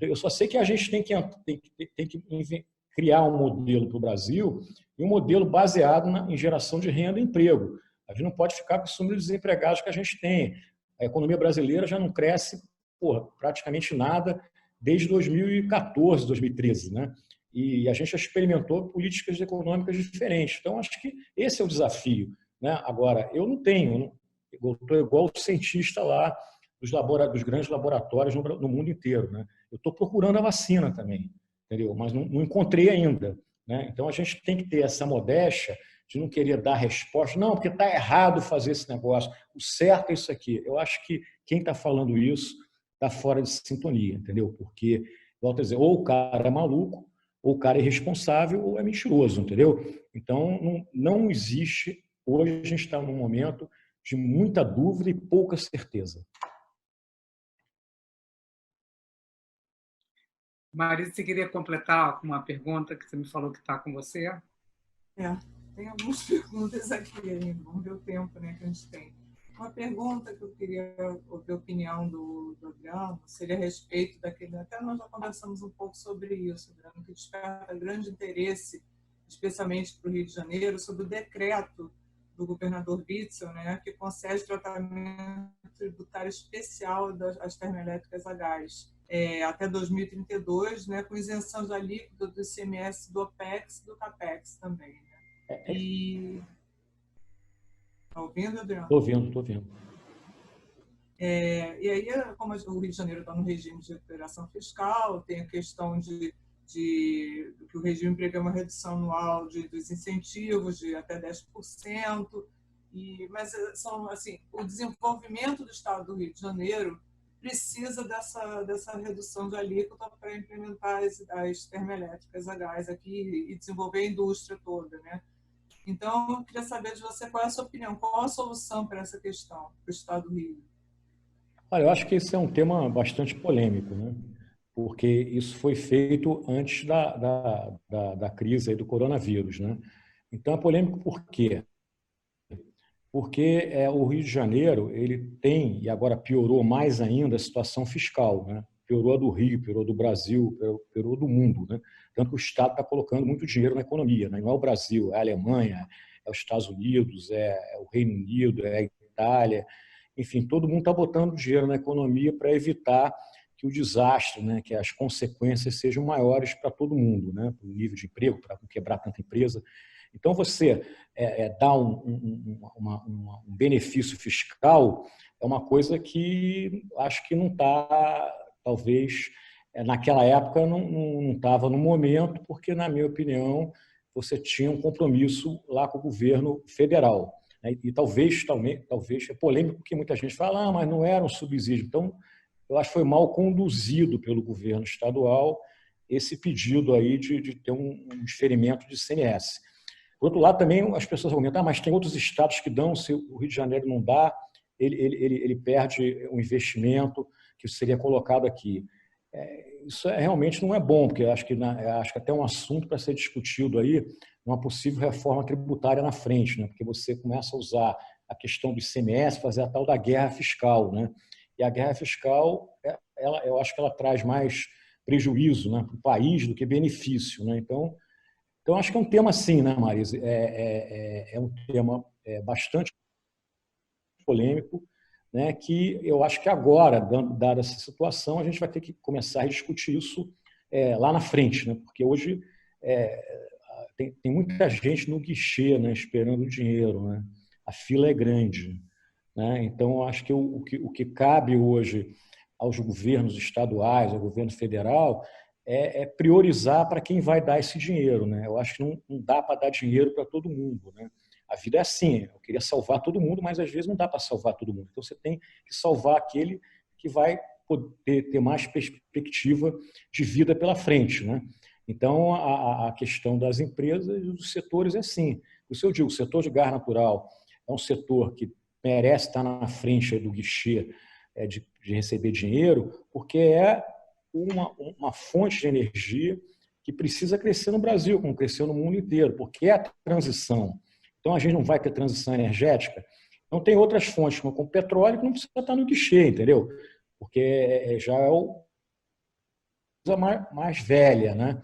Eu só sei que a gente tem que criar um modelo para o Brasil e um modelo baseado em geração de renda e emprego. A gente não pode ficar com o número de desempregados que a gente tem. A economia brasileira já não cresce, porra, praticamente nada desde 2014, 2013, né? E a gente já experimentou políticas econômicas diferentes. Então, acho que esse é o desafio, né? Agora, eu estou igual o cientista lá dos grandes laboratórios no mundo inteiro, né? Eu estou procurando a vacina também, entendeu? Mas não encontrei ainda, né? Então, a gente tem que ter essa modéstia de não querer dar resposta. Não, porque está errado fazer esse negócio. O certo é isso aqui. Eu acho que quem está falando isso está fora de sintonia, entendeu? Porque, volto a dizer, ou o cara é maluco, ou o cara é irresponsável, ou é mentiroso, entendeu? Então, não existe... Hoje a gente está num momento de muita dúvida e pouca certeza. Marisa, você queria completar com uma pergunta que você me falou que está com você? Tem algumas perguntas aqui ainda. Vamos ver o tempo, né, que a gente tem. Uma pergunta que eu queria ouvir a opinião do Adriano seria a respeito daquele... Até nós já conversamos um pouco sobre isso, Adriano, que desperta grande interesse, especialmente para o Rio de Janeiro, sobre o decreto do governador Witzel, né, que concede tratamento tributário especial às termoelétricas a gás até 2032, né, com isenção de alíquota do ICMS do OPEX e do CAPEX também. Né? E... Está ouvindo, Adriano? Estou ouvindo. E aí, como o Rio de Janeiro está no regime de recuperação fiscal, tem a questão de que o regime prevê uma redução anual dos incentivos de até 10%, mas assim, o desenvolvimento do Estado do Rio de Janeiro precisa dessa redução de alíquota para implementar as termoelétricas a gás aqui e desenvolver a indústria toda, né? Então, eu queria saber de você qual é a sua opinião, qual a solução para essa questão para o Estado do Rio? Olha, eu acho que esse é um tema bastante polêmico, né? Porque isso foi feito antes da crise aí do coronavírus, né? Então, é polêmico por quê? Porque o Rio de Janeiro ele tem, e agora piorou mais ainda, a situação fiscal, né? Piorou a do Rio, piorou do Brasil, piorou do mundo, né? Tanto que o Estado está colocando muito dinheiro na economia, né? Não é o Brasil, é a Alemanha, é os Estados Unidos, é o Reino Unido, é a Itália, enfim, todo mundo está botando dinheiro na economia para evitar que o desastre, né, que as consequências sejam maiores para todo mundo, né, para o nível de emprego, para não quebrar tanta empresa. Então, você dar um benefício fiscal é uma coisa que acho que não está, talvez, naquela época não estava no momento, porque, na minha opinião, você tinha um compromisso lá com o governo federal. E talvez é polêmico, porque muita gente fala, mas não era um subsídio. Então, eu acho que foi mal conduzido pelo governo estadual esse pedido aí de ter um diferimento de ICMS. Por outro lado, também as pessoas argumentam, mas tem outros estados que dão, se o Rio de Janeiro não dá, ele perde um investimento que seria colocado aqui. Isso realmente não é bom, porque acho que até um assunto para ser discutido aí, uma possível reforma tributária na frente, né? Porque você começa a usar a questão do ICMS, fazer a tal da guerra fiscal, né? E a guerra fiscal, eu acho que ela traz mais prejuízo, né, para o país do que benefício, né? Então, acho que é um tema assim, né, Marisa? É um tema bastante polêmico, né, que eu acho que agora, dada essa situação, a gente vai ter que começar a discutir isso lá na frente, né? Porque hoje tem muita gente no guichê, né, esperando dinheiro, né? A fila é grande, né? Então, eu acho que o que cabe hoje aos governos estaduais, ao governo federal, é priorizar para quem vai dar esse dinheiro, né? Eu acho que não dá para dar dinheiro para todo mundo, né? A vida é assim, eu queria salvar todo mundo, mas às vezes não dá para salvar todo mundo. Então, você tem que salvar aquele que vai poder ter mais perspectiva de vida pela frente, né? Então, a questão das empresas e dos setores é assim. Por isso eu digo, o setor de gás natural é um setor que merece estar na frente do guichê de receber dinheiro, porque é uma fonte de energia que precisa crescer no Brasil, como cresceu no mundo inteiro, porque é a transição. Então, a gente não vai ter transição energética. Então, tem outras fontes, como o petróleo, que não precisa estar no guichê, entendeu? Porque já é coisa mais velha, né?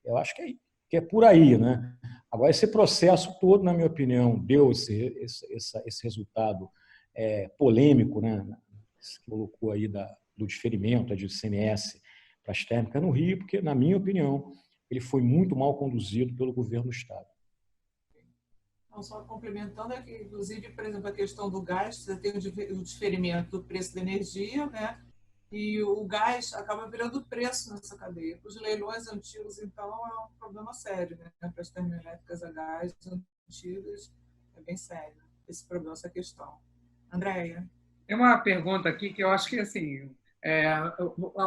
Eu acho que é por aí, né? Agora, esse processo todo, na minha opinião, deu esse resultado polêmico, né? Que colocou aí do diferimento de ICMS para as térmicas no Rio, porque, na minha opinião, ele foi muito mal conduzido pelo governo do Estado. Então, só complementando, que, inclusive, por exemplo, a questão do gás, você tem o diferimento do preço da energia, né? E o gás acaba virando preço nessa cadeia. Os leilões antigos, então, é um problema sério, né? Para as termoelétricas a gás antigas, é bem sério esse problema, essa questão. Andréia? Tem uma pergunta aqui que eu acho que, assim,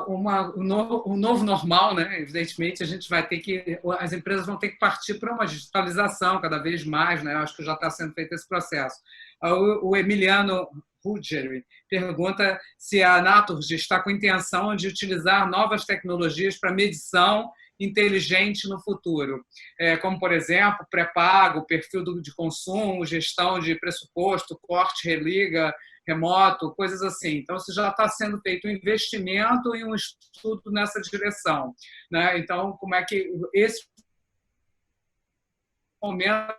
o novo normal, né? Evidentemente, a gente vai ter que, as empresas vão ter que partir para uma digitalização cada vez mais, né? Eu acho que já está sendo feito esse processo. O Emiliano Ruggeri pergunta se a Naturgy está com intenção de utilizar novas tecnologias para medição inteligente no futuro, como, por exemplo, pré-pago, perfil de consumo, gestão de pressuposto, corte, religa, remoto, coisas assim. Então, se já está sendo feito um investimento e um estudo nessa direção, né? Então, como é que esse momento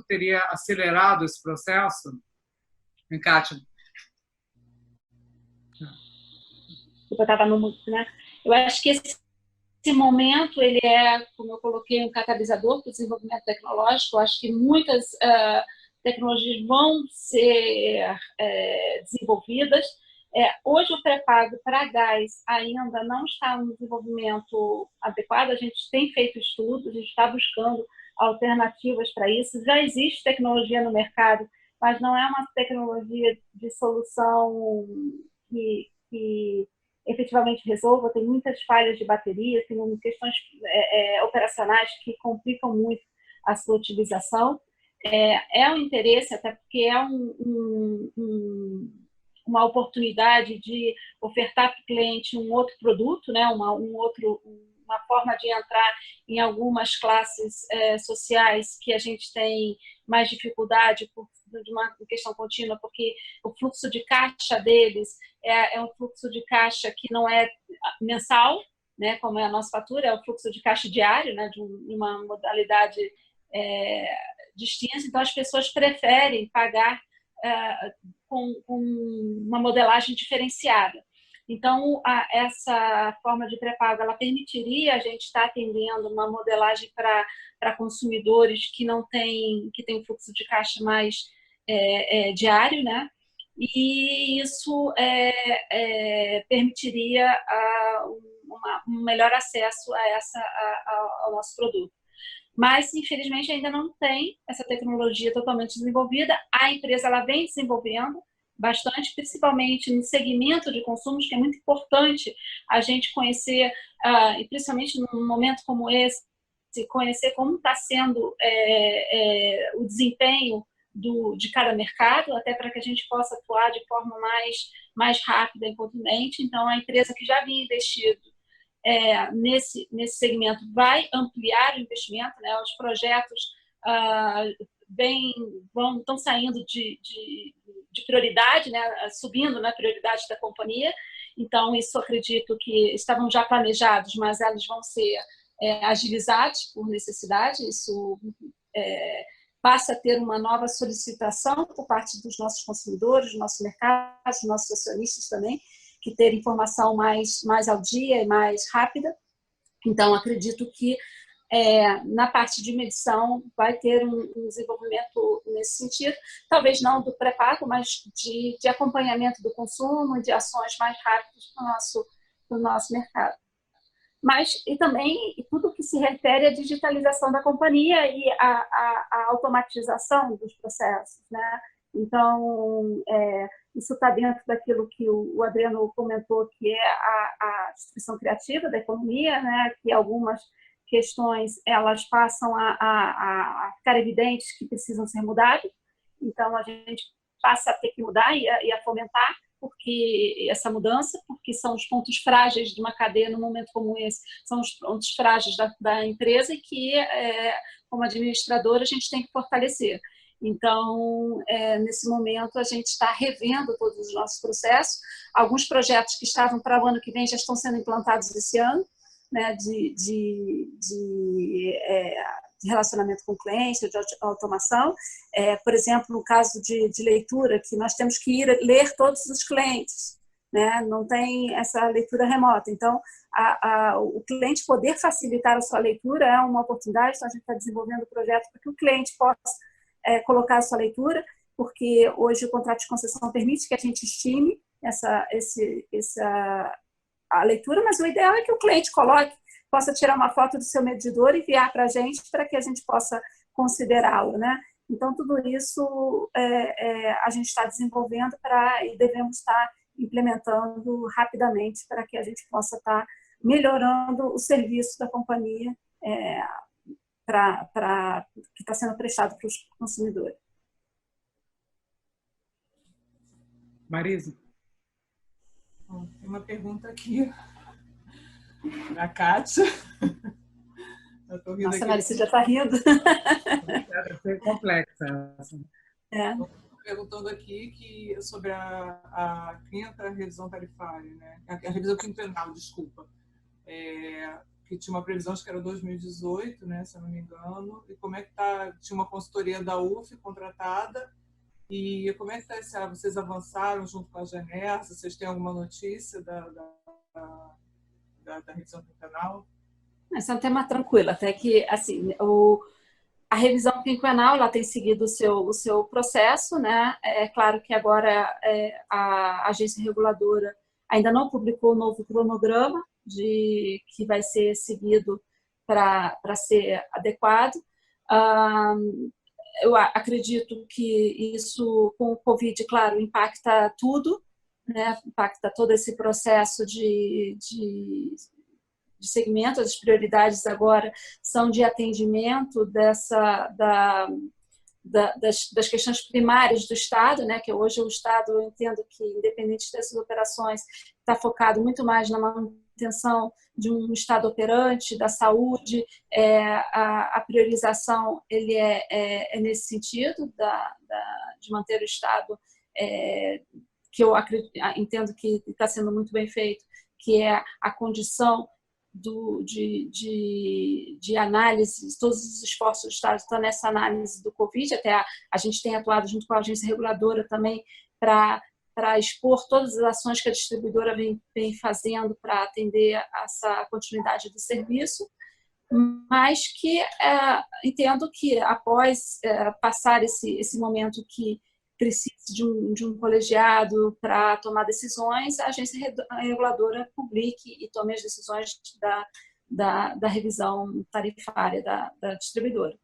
teria acelerado esse processo? Kátia. Eu estava no mundo, né? Eu acho que esse momento ele como eu coloquei, um catalisador para o desenvolvimento tecnológico. Eu acho que muitas tecnologias vão ser desenvolvidas. Hoje, o pré-pago para gás ainda não está no desenvolvimento adequado. A gente tem feito estudos, a gente está buscando alternativas para isso. Já existe tecnologia no mercado, mas não é uma tecnologia de solução que efetivamente resolva. Tem muitas falhas de bateria, tem questões operacionais que complicam muito a sua utilização. Um interesse, até porque é uma oportunidade de ofertar para o cliente um outro produto, né? uma forma de entrar em algumas classes sociais que a gente tem mais dificuldade de uma questão contínua, porque o fluxo de caixa deles é um fluxo de caixa que não é mensal, né, como é a nossa fatura, é o fluxo de caixa diário, né, de uma modalidade distinta. Então, as pessoas preferem pagar com uma modelagem diferenciada. Então, essa forma de pré-pago, ela permitiria a gente estar atendendo uma modelagem para consumidores que tem um fluxo de caixa mais diário, né? E isso permitiria um melhor acesso ao nosso produto. Mas, infelizmente, ainda não tem essa tecnologia totalmente desenvolvida. A empresa ela vem desenvolvendo bastante, principalmente no segmento de consumos, que é muito importante a gente conhecer, e principalmente num momento como esse, conhecer como está sendo o desempenho de cada mercado, até para que a gente possa atuar de forma mais rápida e contundente. Então, a empresa que já vinha investido nesse segmento vai ampliar o investimento, né? Os projetos estão saindo de prioridade, né? Subindo na prioridade da companhia. Então, isso acredito que estavam já planejados, mas eles vão ser agilizados por necessidade. Isso passa a ter uma nova solicitação por parte dos nossos consumidores, do nosso mercado, dos nossos acionistas também, que ter informação mais ao dia e mais rápida. Então, acredito que na parte de medição vai ter um desenvolvimento nesse sentido, talvez não do pré-pago, mas de acompanhamento do consumo, de ações mais rápidas para o nosso mercado. Mas, e também tudo que se refere à digitalização da companhia e à automatização dos processos, né? Então, isso está dentro daquilo que o Adriano comentou, que é a distribuição criativa da economia, né? Que algumas questões elas passam a ficar evidentes que precisam ser mudadas. Então, a gente passa a ter que mudar e a fomentar essa mudança, porque são os pontos frágeis de uma cadeia num momento como esse, são os pontos frágeis da empresa e que, como administradora, a gente tem que fortalecer. Então, nesse momento, a gente está revendo todos os nossos processos. Alguns projetos que estavam para o ano que vem já estão sendo implantados esse ano, né, de relacionamento com o cliente, de automação. Por exemplo, no caso de leitura, que nós temos que ir ler todos os clientes, né? Não tem essa leitura remota. Então, o cliente poder facilitar a sua leitura é uma oportunidade. Então, a gente está desenvolvendo um projeto para que o cliente possa colocar a sua leitura, porque hoje o contrato de concessão permite que a gente estime a leitura, mas o ideal é que o cliente possa tirar uma foto do seu medidor e enviar para a gente para que a gente possa considerá-lo, né? Então, tudo isso a gente está desenvolvendo e devemos estar implementando rapidamente para que a gente possa estar melhorando o serviço da companhia que está sendo prestado para os consumidores. Marisa? Tem uma pergunta aqui da Kátia. Nossa, Marisa, já está rindo. Deve ser complexa. Estou perguntando aqui sobre a quinta revisão tarifária, né? A revisão quinquenal, desculpa. Que tinha uma previsão, acho que era 2018, né, se eu não me engano. E como é que está? Tinha uma consultoria da UF contratada. E como é que está? Vocês avançaram junto com a Genersa? Vocês têm alguma notícia da revisão quinquenal? Esse é um tema tranquilo, até que, assim, A revisão quinquenal ela tem seguido o seu processo, né? É claro que agora a agência reguladora ainda não publicou o novo cronograma que vai ser seguido para ser adequado. Eu acredito que isso, com o Covid, claro, impacta tudo, né? Impacta todo esse processo de segmento. As prioridades agora são de atendimento das questões primárias do Estado, né? Que hoje o Estado, eu entendo que, independente dessas operações, está focado muito mais na manutenção de um Estado operante, da saúde. A priorização ele é nesse sentido, de manter o Estado, que eu entendo que está sendo muito bem feito, que é a condição de análise. Todos os esforços do Estado estão nessa análise do Covid. Até a gente tem atuado junto com a agência reguladora também para expor todas as ações que a distribuidora vem fazendo para atender essa continuidade do serviço, mas que entendo que após passar esse momento que precisa de um colegiado para tomar decisões, a agência reguladora publique e tome as decisões da revisão tarifária da distribuidora,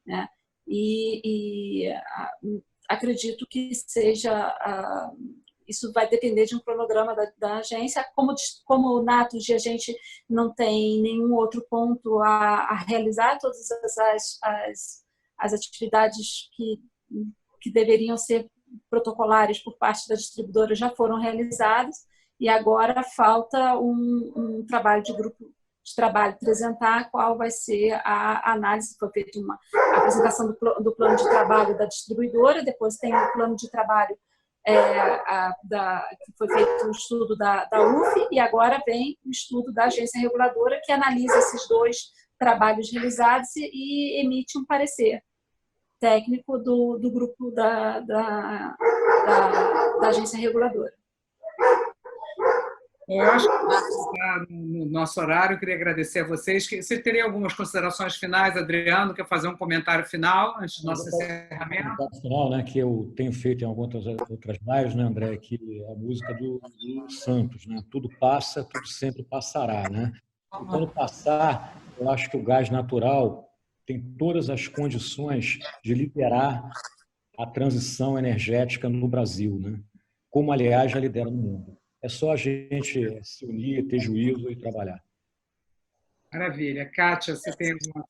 né? Acredito que isso vai depender de um cronograma da agência. Como o Natus, a gente não tem nenhum outro ponto a realizar, todas as atividades que deveriam ser protocolares por parte da distribuidora já foram realizadas, e agora falta um trabalho de grupo de trabalho apresentar qual vai ser a análise. Foi feita uma apresentação do plano de trabalho da distribuidora, depois tem o plano de trabalho que foi feito um estudo da UF, e agora vem o estudo da agência reguladora, que analisa esses dois trabalhos realizados e emite um parecer técnico do grupo da agência reguladora. Eu acho que está no nosso horário. Eu queria agradecer a vocês. Você teria algumas considerações finais, Adriano? Quer fazer um comentário final antes do nosso encerramento? Final, né, que eu tenho feito em algumas outras lives, né, André, que é a música do Santos, né? Tudo passa, tudo sempre passará, né? E quando passar, eu acho que o gás natural tem todas as condições de liderar a transição energética no Brasil, né? Como, aliás, já lidera no mundo. É só a gente se unir, ter juízo e trabalhar. Maravilha. Kátia, você tem alguma...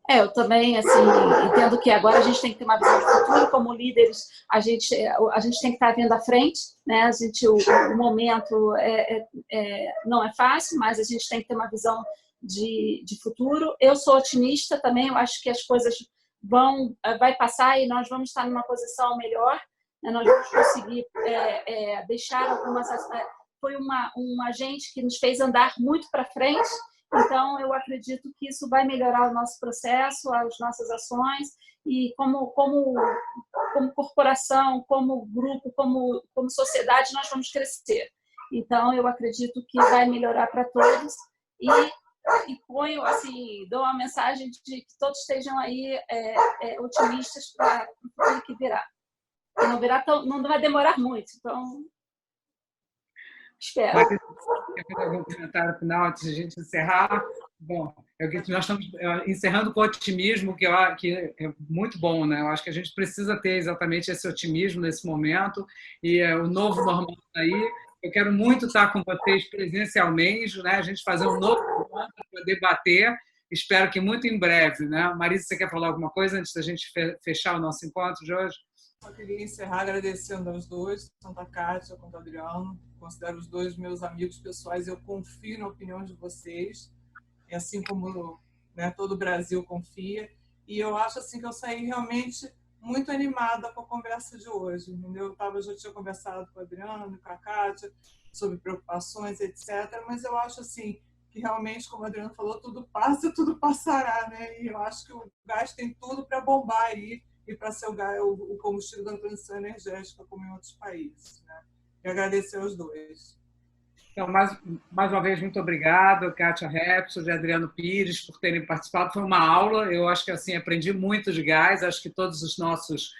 Eu também, assim, entendo que agora a gente tem que ter uma visão de futuro. Como líderes, a gente tem que estar vendo à frente, né? O momento não é fácil, mas a gente tem que ter uma visão de futuro. Eu sou otimista também. Eu acho que as coisas vai passar e nós vamos estar numa posição melhor, né? Nós vamos conseguir deixar algumas... Foi um agente que nos fez andar muito para frente. Então, eu acredito que isso vai melhorar o nosso processo, as nossas ações, e como corporação, como grupo, como sociedade, nós vamos crescer. Então, eu acredito que vai melhorar para todos, e ponho, assim, dou uma mensagem de que todos estejam aí otimistas para o futuro que virá. Não vai demorar muito, então... Espero. Quer fazer algum comentário final antes de a gente encerrar? Bom, nós estamos encerrando com otimismo, que é muito bom, né? Eu acho que a gente precisa ter exatamente esse otimismo nesse momento, e o novo normal aí. Eu quero muito estar com vocês presencialmente, né? A gente fazer um novo encontro para debater. Espero que muito em breve, né? Marisa, você quer falar alguma coisa antes da gente fechar o nosso encontro de hoje? Eu queria encerrar agradecendo aos dois, tanto a Kátia quanto o Adriano. Considero os dois meus amigos pessoais. Eu confio na opinião de vocês, e assim como, né, todo o Brasil confia. E eu acho assim que eu saí realmente muito animada com a conversa de hoje. Entendeu? Eu já tinha conversado com o Adriano e com a Kátia sobre preocupações, etc. Mas eu acho assim que realmente, como o Adriano falou, tudo passa, tudo passará, né? E eu acho que o gás tem tudo para bombar aí e para ser o combustível da transição energética, como em outros países, né? E agradecer aos dois. Então, mais uma vez, muito obrigado, Kátia Repsol e Adriano Pires, por terem participado. Foi uma aula, eu acho que assim aprendi muito de gás, acho que todos os nossos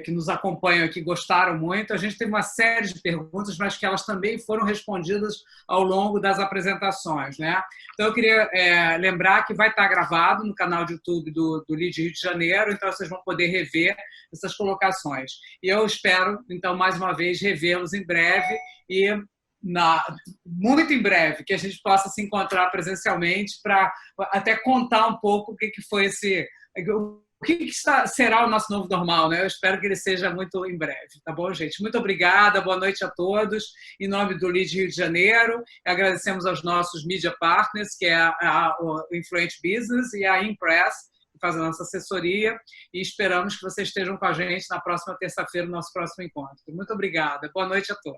que nos acompanham aqui gostaram muito. A gente teve uma série de perguntas, mas que elas também foram respondidas ao longo das apresentações, né? Então, eu queria lembrar que vai estar gravado no canal de YouTube do LEAD Rio de Janeiro, então vocês vão poder rever essas colocações. E eu espero, então, mais uma vez, revê-los em breve e muito em breve, que a gente possa se encontrar presencialmente para até contar um pouco o que foi o que será o nosso novo normal, né? Eu espero que ele seja muito em breve, tá bom, gente? Muito obrigada, boa noite a todos. Em nome do LEAD Rio de Janeiro, agradecemos aos nossos media partners, que é o Influent Business e a Impress, que faz a nossa assessoria, e esperamos que vocês estejam com a gente na próxima terça-feira, no nosso próximo encontro. Muito obrigada, boa noite a todos.